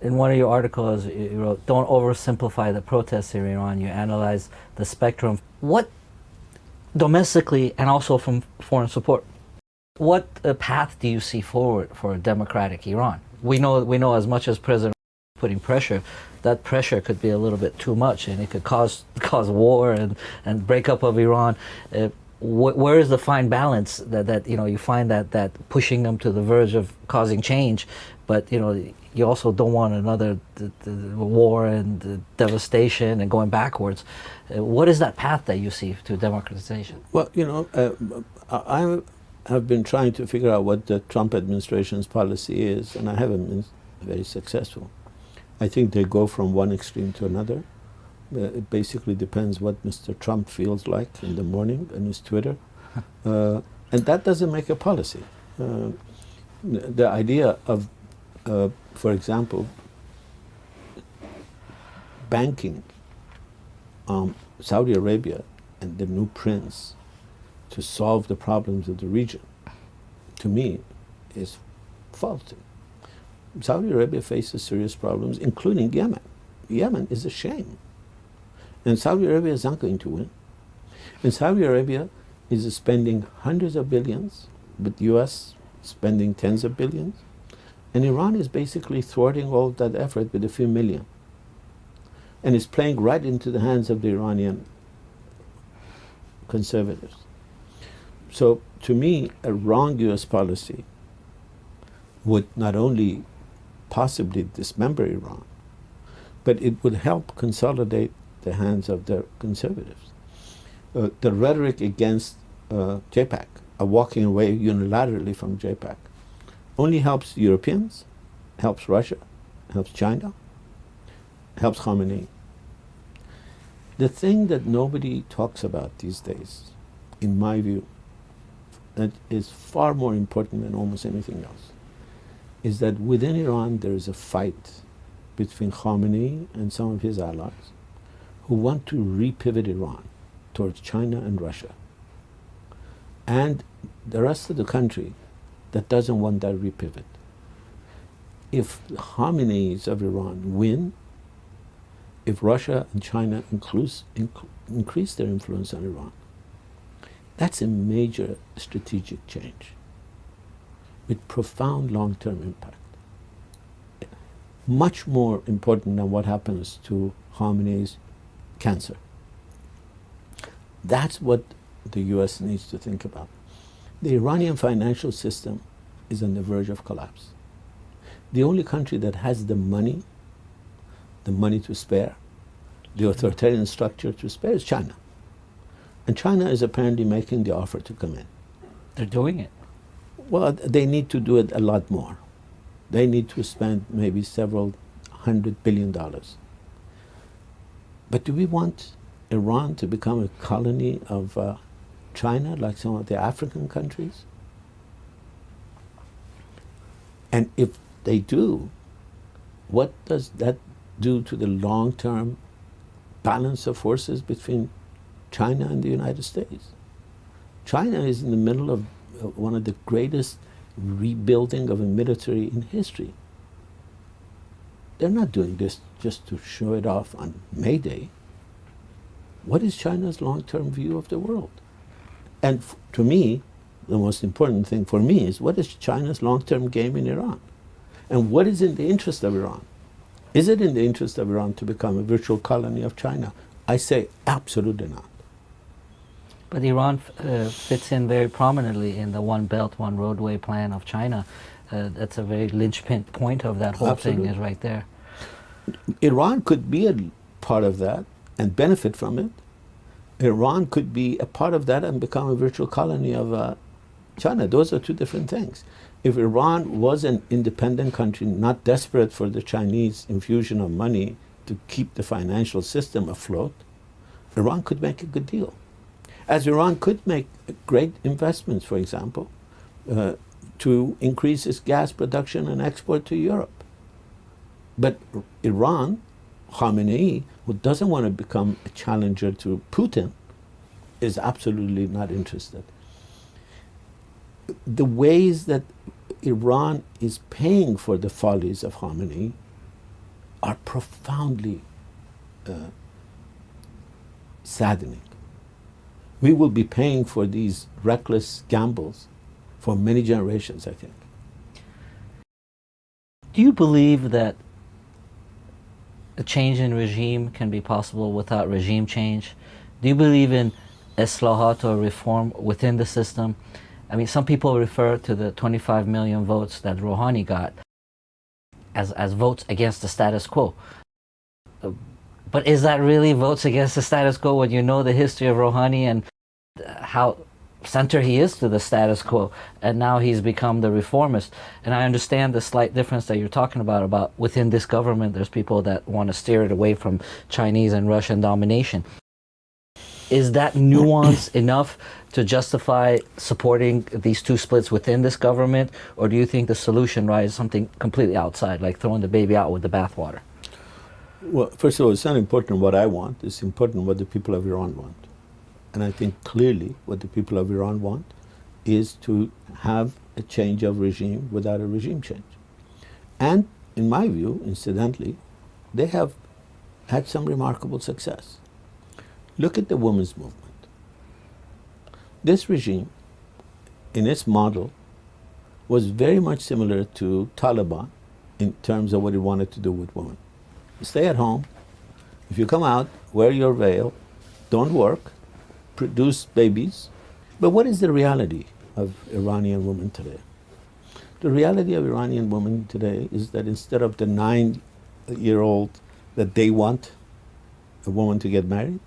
Speaker 1: In one of your articles, you wrote, "Don't oversimplify the protests in Iran." You analyze the spectrum. What, domestically and also from foreign support, what path do you see forward for a democratic Iran? We know as much as President putting pressure, that pressure could be a little bit too much, and it could cause war and breakup of Iran. Where is the fine balance that you find that pushing them to the verge of causing change, but you also don't want another war and devastation and going backwards. What is that path that you see to democratization?
Speaker 2: Well, I have been trying to figure out what the Trump administration's policy is, and I haven't been very successful. I think they go from one extreme to another. It basically depends what Mr. Trump feels like in the morning on his Twitter. And that doesn't make a policy. The idea of, for example, banking Saudi Arabia and the new prince to solve the problems of the region, to me, is faulty. Saudi Arabia faces serious problems, including Yemen. Yemen is a shame. And Saudi Arabia is not going to win. And Saudi Arabia is spending hundreds of billions, with the U.S. spending tens of billions. And Iran is basically thwarting all of that effort with a few million. And is playing right into the hands of the Iranian conservatives. So, to me, a wrong U.S. policy would not only possibly dismember Iran, but it would help consolidate the hands of the conservatives. The rhetoric against JPAC, walking away unilaterally from JPAC, only helps Europeans, helps Russia, helps China, helps Khamenei. The thing that nobody talks about these days, in my view, that is far more important than almost anything else, is that within Iran there is a fight between Khamenei and some of his allies who want to repivot Iran towards China and Russia, and the rest of the country that doesn't want that repivot. If the Khameneis of Iran win, if Russia and China increase their influence on Iran, that's a major strategic change with profound long-term impact. Much more important than what happens to Khamenei's cancer. That's what the U.S. needs to think about. The Iranian financial system is on the verge of collapse. The only country that has the money to spare, the authoritarian structure to spare, is China. And China is apparently making the offer to come in.
Speaker 1: They're doing it.
Speaker 2: Well, they need to do it a lot more. They need to spend maybe several $100 billion. But do we want Iran to become a colony of China, like some of the African countries? And if they do, what does that do to the long-term balance of forces between China and the United States? China is in the middle of one of the greatest rebuilding of a military in history. They're not doing this just to show it off on May Day. What is China's long-term view of the world? And to me, the most important thing for me is, what is China's long-term game in Iran? And what is in the interest of Iran? Is it in the interest of Iran to become a virtual colony of China? I say absolutely not.
Speaker 1: But Iran fits in very prominently in the One Belt, One Roadway plan of China. That's a very linchpin point of that whole thing is right there.
Speaker 2: Iran could be a part of that and benefit from it. Iran could be a part of that and become a virtual colony of China. Those are two different things. If Iran was an independent country, not desperate for the Chinese infusion of money to keep the financial system afloat, Iran could make a good deal. As Iran could make great investments, for example, to increase its gas production and export to Europe. But Iran, Khamenei, who doesn't want to become a challenger to Putin, is absolutely not interested. The ways that Iran is paying for the follies of Khamenei are profoundly saddening. We will be paying for these reckless gambles for many generations, I think.
Speaker 1: Do you believe that a change in regime can be possible without regime change? Do you believe in islahat or reform within the system? I mean, some people refer to the 25 million votes that Rouhani got as votes against the status quo. But is that really votes against the status quo when you know the history of Rouhani and how center he is to the status quo, and now he's become the reformist? And I understand the slight difference that you're talking about within this government, there's people that want to steer it away from Chinese and Russian domination. Is that nuance enough to justify supporting these two splits within this government, or do you think the solution lies something completely outside, like throwing the baby out with the bathwater?
Speaker 2: Well, first of all, it's not important what I want, it's important what the people of Iran want. And I think clearly what the people of Iran want is to have a change of regime without a regime change. And in my view, incidentally, they have had some remarkable success. Look at the women's movement. This regime, in its model, was very much similar to Taliban in terms of what it wanted to do with women. Stay at home. If you come out, wear your veil, don't work, produce babies. But what is the reality of Iranian women today? The reality of Iranian women today is that instead of the 9-year-old that they want a woman to get married,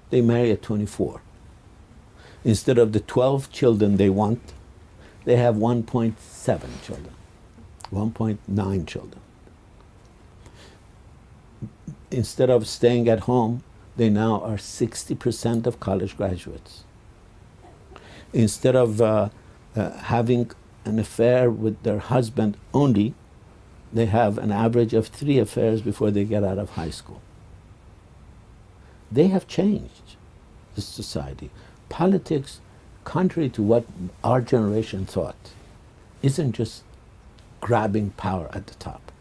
Speaker 2: they marry at 24. Instead of the 12 children they want, they have 1.7 children, 1.9 children. Instead of staying at home, they now are 60% of college graduates. Instead of having an affair with their husband only, they have an average of 3 affairs before they get out of high school. They have changed this society. Politics, contrary to what our generation thought, isn't just grabbing power at the top.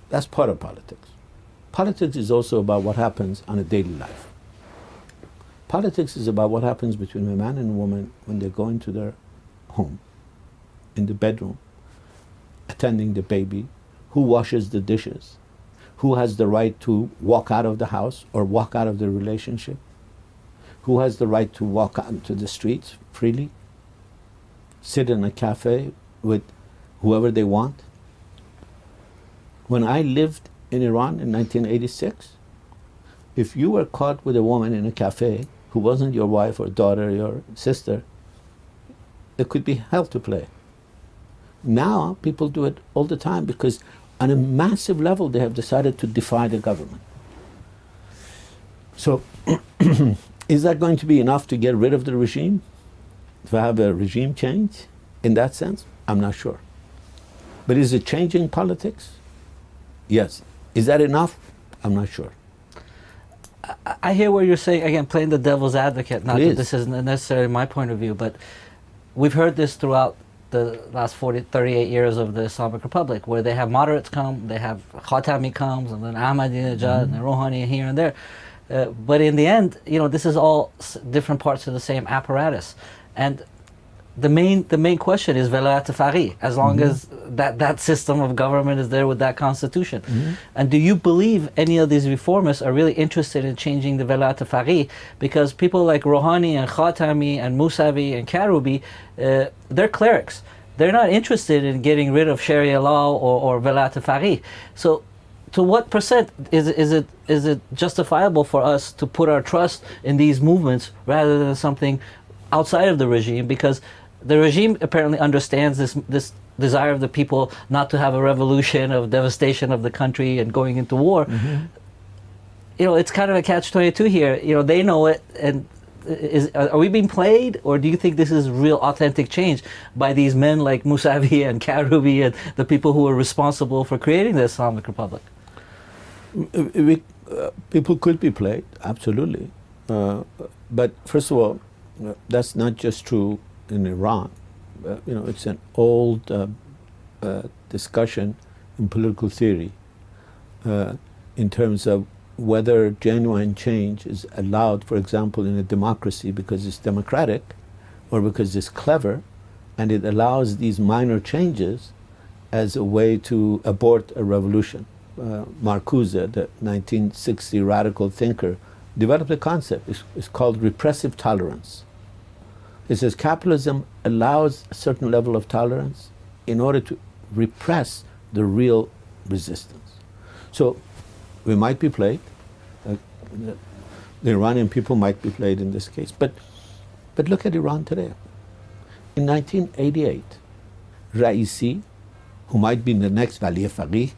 Speaker 2: That's part of politics. Politics is also about what happens on a daily life. Politics is about what happens between a man and a woman when they go into their home, in the bedroom, attending the baby, who washes the dishes, who has the right to walk out of the house or walk out of the relationship, who has the right to walk out into the streets freely, sit in a cafe with whoever they want. When I lived in Iran in 1986, if you were caught with a woman in a cafe who wasn't your wife or daughter or your sister, it could be hell to play. Now people do it all the time because on a massive level they have decided to defy the government. So is that going to be enough to get rid of the regime? To have a regime change in that sense? I'm not sure. But is it changing politics? Yes. Is that enough? I'm not sure.
Speaker 1: I hear what you're saying, again, playing the devil's advocate, not
Speaker 2: Please.
Speaker 1: that this isn't necessarily my point of view, but we've heard this throughout the last 38 years of the Islamic Republic, where they have moderates come, they have Khatami comes, and then Ahmadinejad and Rouhani here and there. But in the end, this is all different parts of the same apparatus. And the main question is velayat faqih, as long as that system of government is there with that constitution. And do you believe any of these reformists are really interested in changing the velayat faqih? Because people like Rouhani and Khatami and Musavi and Karoubi, they're clerics. They're not interested in getting rid of Sharia law or velayat faqih. So to what percent is it justifiable for us to put our trust in these movements rather than something outside of the regime? Because the regime apparently understands this desire of the people not to have a revolution of devastation of the country and going into war. It's kind of a catch-22 here. They know it, and are we being played, or do you think this is real authentic change by these men like Musavi and Karoubi and the people who were responsible for creating the Islamic Republic?
Speaker 2: People could be played, absolutely. But first of all, that's not just true in Iran. It's an old discussion in political theory in terms of whether genuine change is allowed, for example, in a democracy because it's democratic or because it's clever, and it allows these minor changes as a way to abort a revolution. Marcuse, the 1960 radical thinker, developed a concept. It's called repressive tolerance. It says capitalism allows a certain level of tolerance in order to repress the real resistance. So we might be played. The Iranian people might be played in this case. But look at Iran today. In 1988, Raisi, who might be the next Wali Faqih,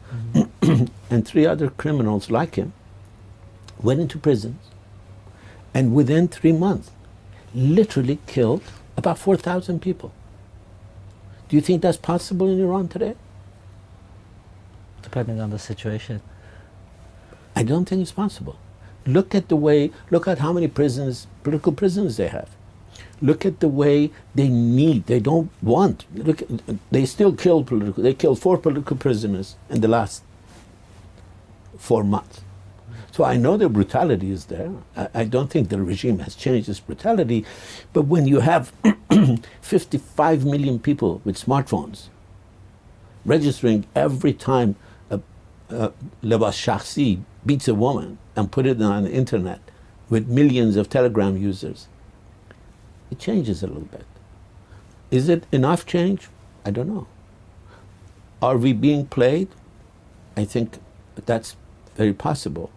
Speaker 2: and 3 other criminals like him, went into prisons, and within 3 months, literally killed about 4,000 people. Do you think that's possible in Iran today?
Speaker 1: Depending on the situation.
Speaker 2: I don't think it's possible. Look at how many political prisoners they have. Look at the way they don't want. They still kill they killed 4 political prisoners in the last 4 months. So I know the brutality is there. I don't think the regime has changed its brutality. But when you have 55 million people with smartphones registering every time a Lebas Shakhsi beats a woman and put it on the internet with millions of Telegram users, it changes a little bit. Is it enough change? I don't know. Are we being played? I think that's very possible.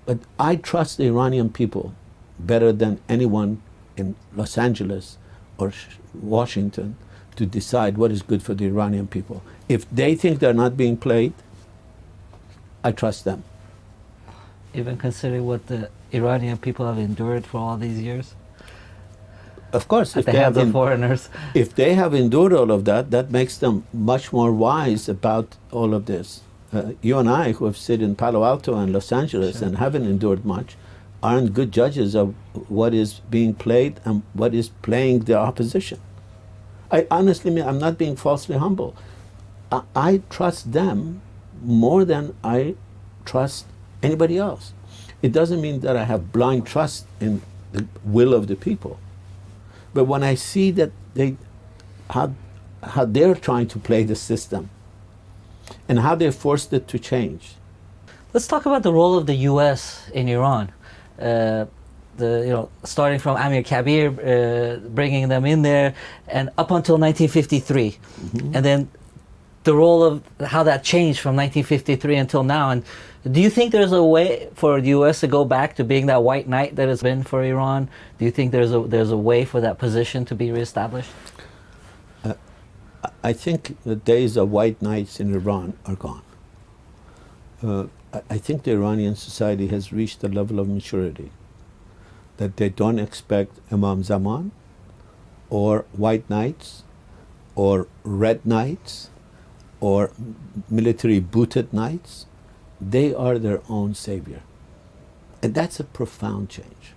Speaker 2: But I trust the Iranian people better than anyone in Los Angeles or Washington to decide what is good for the Iranian people. If they think they're not being played, I trust them.
Speaker 1: Even considering what the Iranian people have endured for all these years?
Speaker 2: Of course,
Speaker 1: if they have the foreigners.
Speaker 2: If they have endured all of that, that makes them much more wise about all of this. You and I, who have sit in Palo Alto and Los Angeles and haven't endured much, aren't good judges of what is being played and what is playing the opposition. I honestly, I'm not being falsely humble. I trust them more than I trust anybody else. It doesn't mean that I have blind trust in the will of the people. But when I see that how they're trying to play the system and how they forced it to change.
Speaker 1: Let's talk about the role of the U.S. in Iran. Starting from Amir Kabir, bringing them in there, and up until 1953, and then the role of how that changed from 1953 until now. And do you think there's a way for the U.S. to go back to being that white knight that it's been for Iran? Do you think there's a way for that position to be reestablished?
Speaker 2: I think the days of white knights in Iran are gone. I think the Iranian society has reached a level of maturity that they don't expect Imam Zaman or white knights or red knights or military booted knights. They are their own savior. And that's a profound change.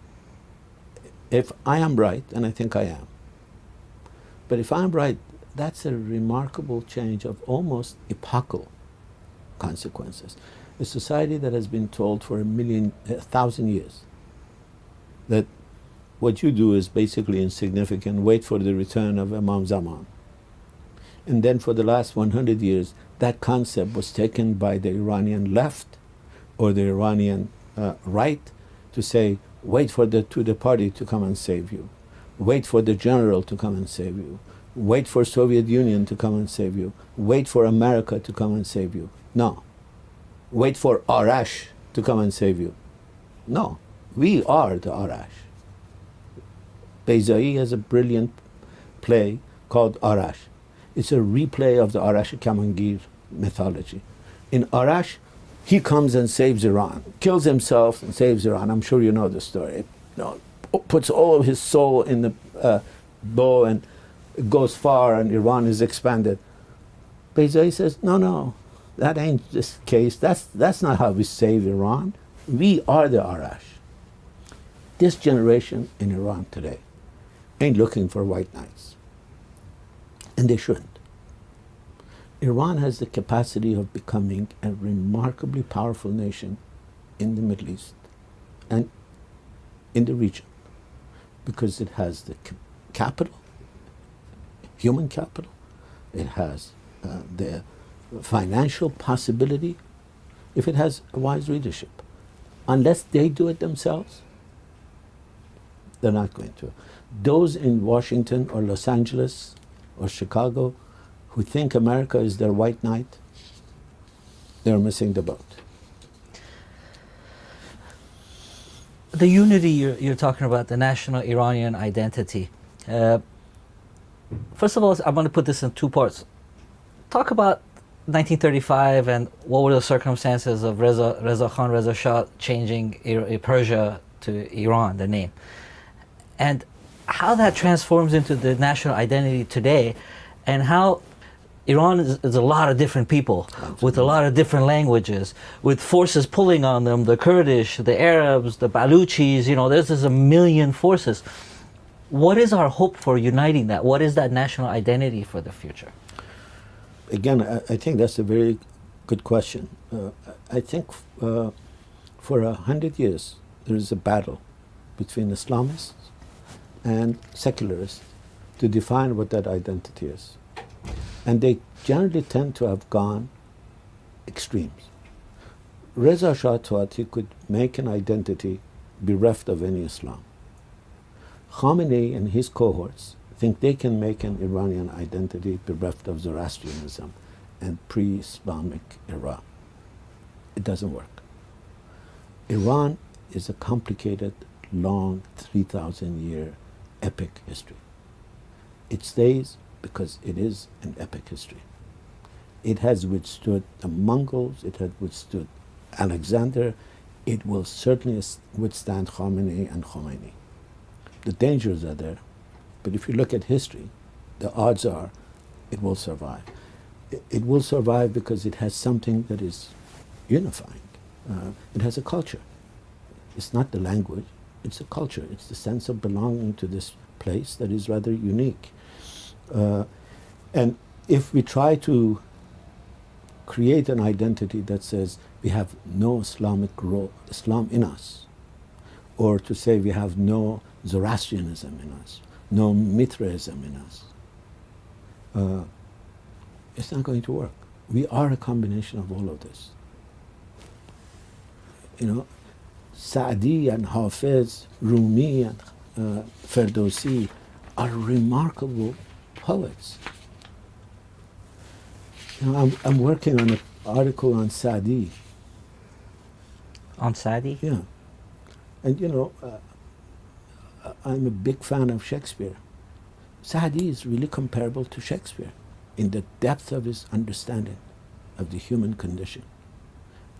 Speaker 2: If I am right, and I think I am, but if I'm right, that's a remarkable change of almost epochal consequences. A society that has been told for 1,000 years that what you do is basically insignificant, wait for the return of Imam Zaman. And then for the last 100 years, that concept was taken by the Iranian left or the Iranian right to say, wait for the party to come and save you. Wait for the general to come and save you. Wait for Soviet Union to come and save you. Wait for America to come and save you. No. Wait for Arash to come and save you. No. We are the Arash. Beizai has a brilliant play called Arash. It's a replay of the Arash Kamangir mythology. In Arash, he comes and saves Iran, kills himself and saves Iran. I'm sure you know the story. Puts all of his soul in the bow and it goes far and Iran is expanded. Beizai says, no, that ain't the case. That's not how we save Iran. We are the Arash. This generation in Iran today ain't looking for white knights. And they shouldn't. Iran has the capacity of becoming a remarkably powerful nation in the Middle East and in the region because it has the capital, human capital, it has the financial possibility, if it has a wise leadership. Unless they do it themselves, they're not going to. Those in Washington or Los Angeles or Chicago who think America is their white knight, they're missing the boat.
Speaker 1: The unity you're talking about, the national Iranian identity. First of all, I'm going to put this in two parts. Talk about 1935 and what were the circumstances of Reza Shah changing Persia to Iran, the name, and how that transforms into the national identity today, and how Iran is a lot of different people. Absolutely. With a lot of different languages, with forces pulling on them, the Kurdish, the Arabs, the Baluchis, there's a million forces. What is our hope for uniting that? What is that national identity for the future?
Speaker 2: Again, I think that's a very good question. I think for 100 years there is a battle between Islamists and secularists to define what that identity is. And they generally tend to have gone extremes. Reza Shah thought he could make an identity bereft of any Islam. Khamenei and his cohorts think they can make an Iranian identity bereft of Zoroastrianism and pre-Islamic era. It doesn't work. Iran is a complicated, long, 3,000-year epic history. It stays because it is an epic history. It has withstood the Mongols, it has withstood Alexander, it will certainly withstand Khamenei and Khomeini. The dangers are there, but if you look at history, the odds are it will survive. It will survive because it has something that is unifying. It has a culture. It's not the language, it's a culture. It's the sense of belonging to this place that is rather unique. And if we try to create an identity that says we have no Islamic Islam in us, or to say we have no Zoroastrianism in us, no Mithraism in us, it's not going to work. We are a combination of all of this. Sa'di and Hafiz, Rumi and Ferdowsi are remarkable poets. I'm working on an article on Sa'di.
Speaker 1: On Sa'di?
Speaker 2: Yeah. And I'm a big fan of Shakespeare. Sa'di is really comparable to Shakespeare in the depth of his understanding of the human condition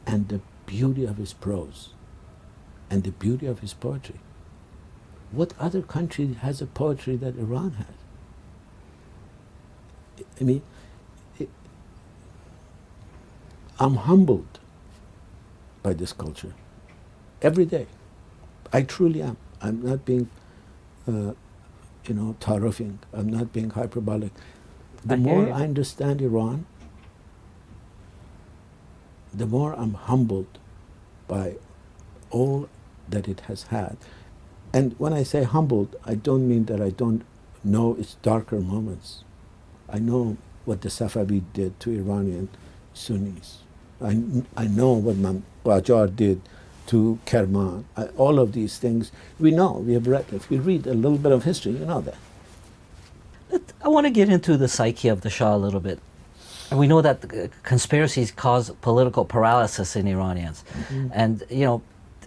Speaker 2: and the beauty of his prose and the beauty of his poetry. What other country has a poetry that Iran has? I mean, I'm humbled by this culture every day. I truly am. I'm not being, tarifing. I'm not being hyperbolic. The more I understand Iran, the more I'm humbled by all that it has had. And when I say humbled, I don't mean that I don't know its darker moments. I know what the Safavid did to Iranian Sunnis. I know what Qajar did to Kerman. All of these things we know. We have read. If you read a little bit of history, you know that.
Speaker 1: I want to get into the psyche of the Shah a little bit. And we know that conspiracies cause political paralysis in Iranians. Mm-hmm. And,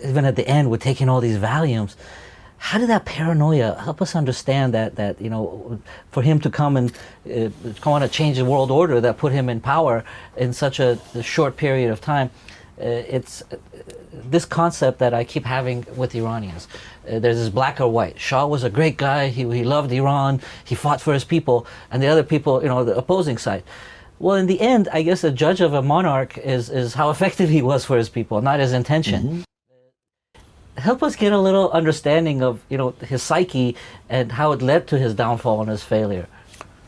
Speaker 1: even at the end, we're taking all these Valiums. How did that paranoia help us understand that for him to come and want to change the world order that put him in power in such a short period of time? It's this concept that I keep having with Iranians. There's this black or white. Shah was a great guy. He loved Iran. He fought for his people. And the other people, the opposing side. Well, in the end, I guess the judge of a monarch is how effective he was for his people, not his intention. Mm-hmm. Help us get a little understanding of his psyche and how it led to his downfall and his failure.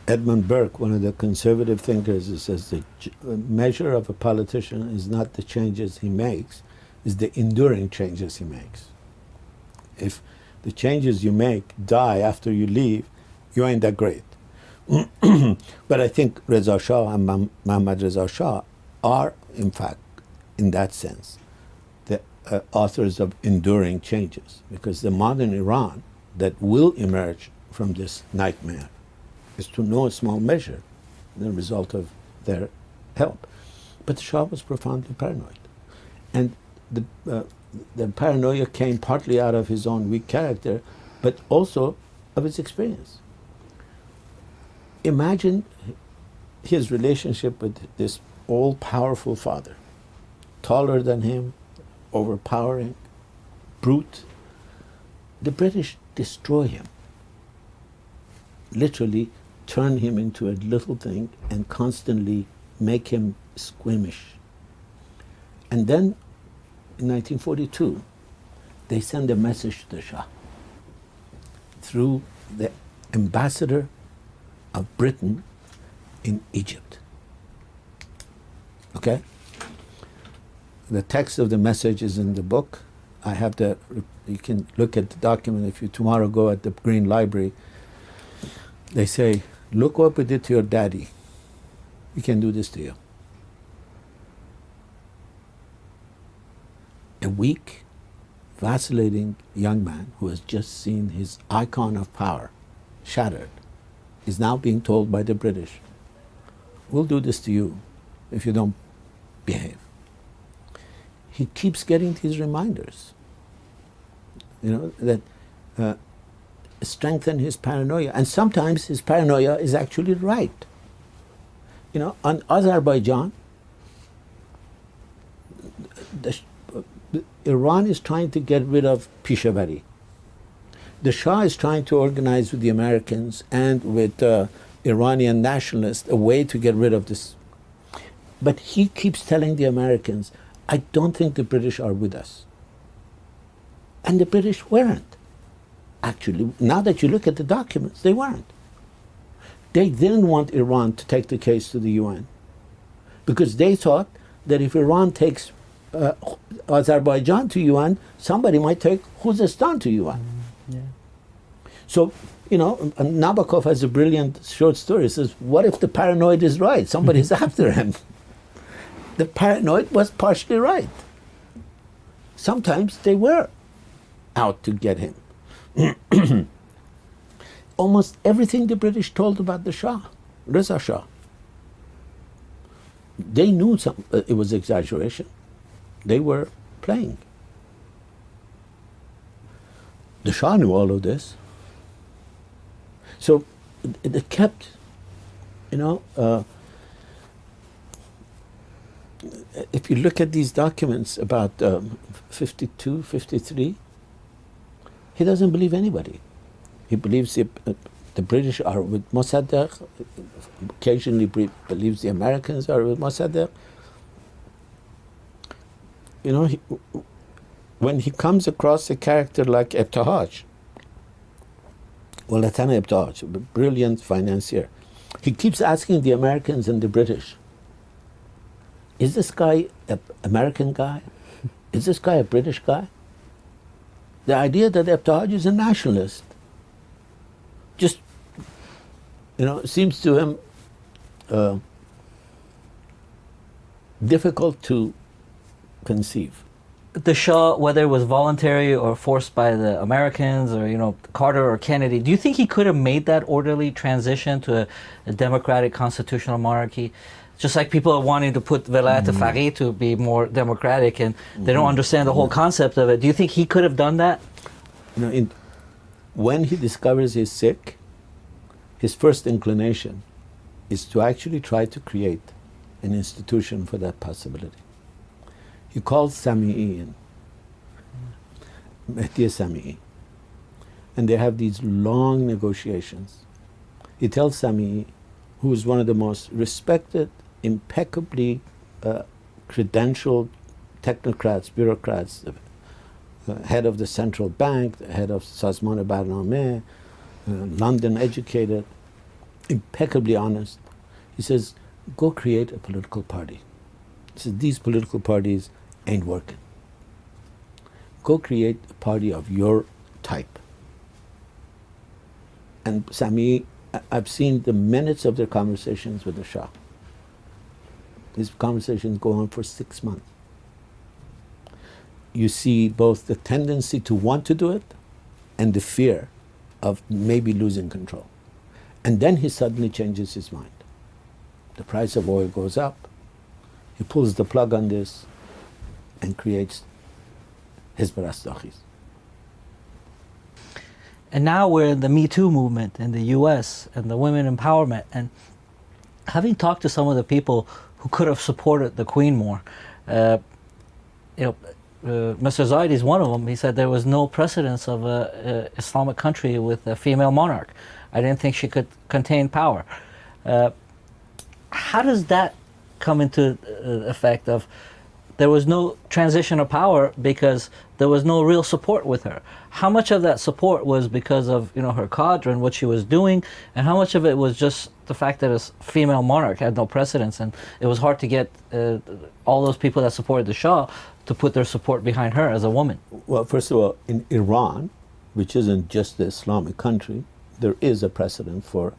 Speaker 2: Edmund Burke, one of the conservative thinkers, says the measure of a politician is not the changes he makes, is the enduring changes he makes. If the changes you make die after you leave, you ain't that great. But I think Reza Shah and Mohammad Reza Shah are, in fact, in that sense, the authors of enduring changes, because the modern Iran that will emerge from this nightmare is to no small measure the result of their help. But the Shah was profoundly paranoid. And the paranoia came partly out of his own weak character, but also of his experience. Imagine his relationship with this all-powerful father, taller than him, overpowering, brute. The British destroy him, literally turn him into a little thing and constantly make him squeamish. And then in 1942, they send a message to the Shah through the ambassador of Britain in Egypt. Okay? The text of the message is in the book. You can look at the document if you tomorrow go at the Green Library. They say, look what we did to your daddy. We can do this to you. A weak, vacillating young man who has just seen his icon of power shattered is now being told by the British, we'll do this to you if you don't behave. He keeps getting these reminders, that strengthen his paranoia. And sometimes his paranoia is actually right. On Azerbaijan, Iran is trying to get rid of Pishavari. The Shah is trying to organize with the Americans and with Iranian nationalists a way to get rid of this. But he keeps telling the Americans, I don't think the British are with us. And the British weren't. Actually, now that you look at the documents, they weren't. They didn't want Iran to take the case to the UN because they thought that if Iran takes Azerbaijan to UN, somebody might take Khuzestan to UN. Yeah. So, Nabokov has a brilliant short story. He says, what if the paranoid is right? Somebody's after him. The paranoid was partially right. Sometimes they were out to get him. Almost everything the British told about the Shah, Reza Shah, they knew it was exaggeration. They were playing. The Shah knew all of this. So it kept, if you look at these documents about 52, 53, he doesn't believe anybody. He believes The British are with Mossadegh, occasionally believes the Americans are with Mossadegh. You know, when he comes across a character like Ebtahaj, Walatana Ebtahaj, a brilliant financier, he keeps asking the Americans and the British, is this guy an American guy? Is this guy a British guy? The idea that Ebtahaj is a nationalist just, you know, seems to him difficult to conceive.
Speaker 1: The Shah, whether it was voluntary or forced by the Americans or, you know, Carter or Kennedy, do you think he could have made that orderly transition to a democratic constitutional monarchy? Just like people are wanting to put Velayat al-Faqih to be more democratic, and they don't understand the whole concept of it. Do you think he could have done that?
Speaker 2: You know, when he discovers he's sick, his first inclination is to actually try to create an institution for that possibility. He calls Sami'i in, Mehdi Sami'i, and they have these long negotiations. He tells Sami'i, who is one of the most respected, impeccably credentialed technocrats, bureaucrats, head of the central bank, the head of Sazman Barnameh, London educated, impeccably honest. He says, go create a political party. He says, these political parties ain't working. Go create a party of your type. And Sami, I've seen the minutes of their conversations with the Shah. These conversations go on for 6 months. You see both the tendency to want to do it and the fear of maybe losing control. And then he suddenly changes his mind. The price of oil goes up. He pulls the plug on this and creates Hizb al-Astaghis.
Speaker 1: And now we're in the Me Too movement in the U.S. and the women empowerment. And having talked to some of the people who could have supported the Queen more, Mr. Zaidi is one of them. He said there was no precedence of an Islamic country with a female monarch. I didn't think she could contain power. How does that come into effect of there was no transition of power because there was no real support with her? How much of that support was because of, you know, her cadre and what she was doing, and how much of it was just the fact that a female monarch had no precedence and it was hard to get all those people that supported the Shah to put their support behind her as a woman?
Speaker 2: Well, first of all, in Iran, which isn't just the Islamic country, there is a precedent for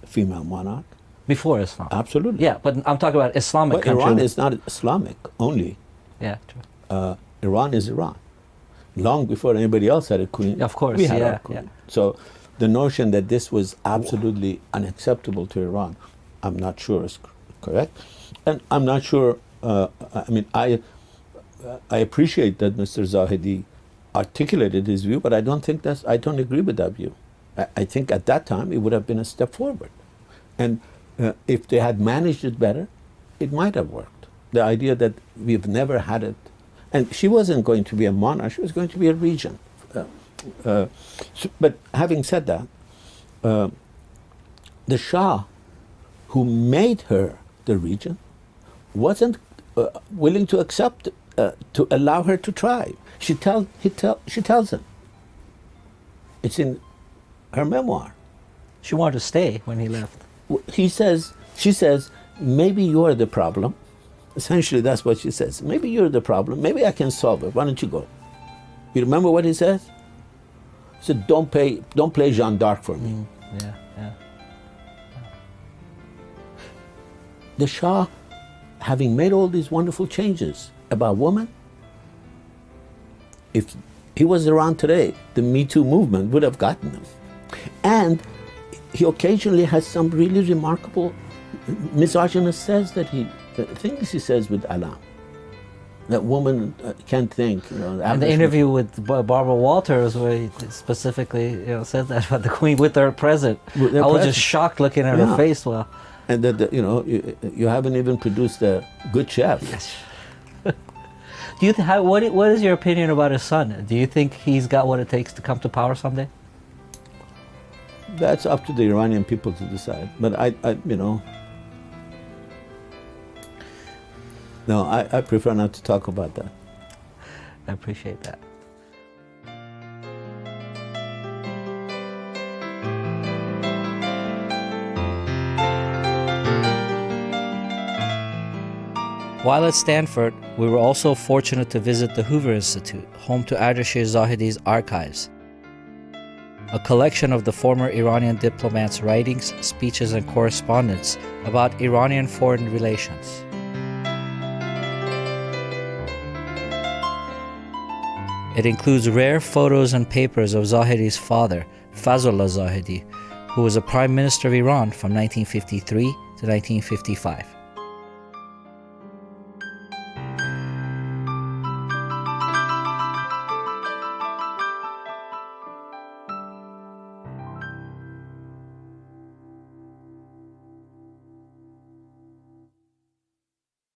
Speaker 2: a female monarch.
Speaker 1: Before Islam?
Speaker 2: Absolutely.
Speaker 1: Yeah, but I'm talking about Islamic country.
Speaker 2: Iran is not Islamic only.
Speaker 1: Yeah, true.
Speaker 2: Iran is Iran. Long before anybody else had a queen,
Speaker 1: of course,
Speaker 2: we had
Speaker 1: yeah,
Speaker 2: our queen.
Speaker 1: Yeah.
Speaker 2: So the notion that this was absolutely unacceptable to Iran, I'm not sure is correct. And I'm not sure, I appreciate that Mr. Zahedi articulated his view, but I don't agree with that view. I think at that time it would have been a step forward. And if they had managed it better, it might have worked. The idea that we've never had it, and she wasn't going to be a monarch, she was going to be a regent. But having said that, the Shah, who made her the regent, wasn't willing to accept, to allow her to try. She tells him. It's in her memoir.
Speaker 1: She wanted to stay when he left.
Speaker 2: She says, maybe you're the problem. Essentially, that's what she says. Maybe you're the problem. Maybe I can solve it. Why don't you go? You remember what he says? He said, don't play Jeanne d'Arc for me.
Speaker 1: Yeah.
Speaker 2: The Shah, having made all these wonderful changes about women, if he was around today, the Me Too movement would have gotten him. And he occasionally has some really remarkable misogynist things he says with Alam. That woman can't think.
Speaker 1: And the interview with Barbara Walters, where he specifically said that about the Queen with her present. I was just shocked looking at her face. Well,
Speaker 2: and that you haven't even produced a good chef.
Speaker 1: Yes. Do you what is your opinion about his son? Do you think he's got what it takes to come to power someday?
Speaker 2: That's up to the Iranian people to decide. But I prefer not to talk about that.
Speaker 1: I appreciate that. While at Stanford, we were also fortunate to visit the Hoover Institute, home to Ardashir Zahidi's archives, a collection of the former Iranian diplomat's writings, speeches, and correspondence about Iranian foreign relations. It includes rare photos and papers of Zahidi's father, Fazlullah Zahidi, who was a prime minister of Iran from 1953 to 1955.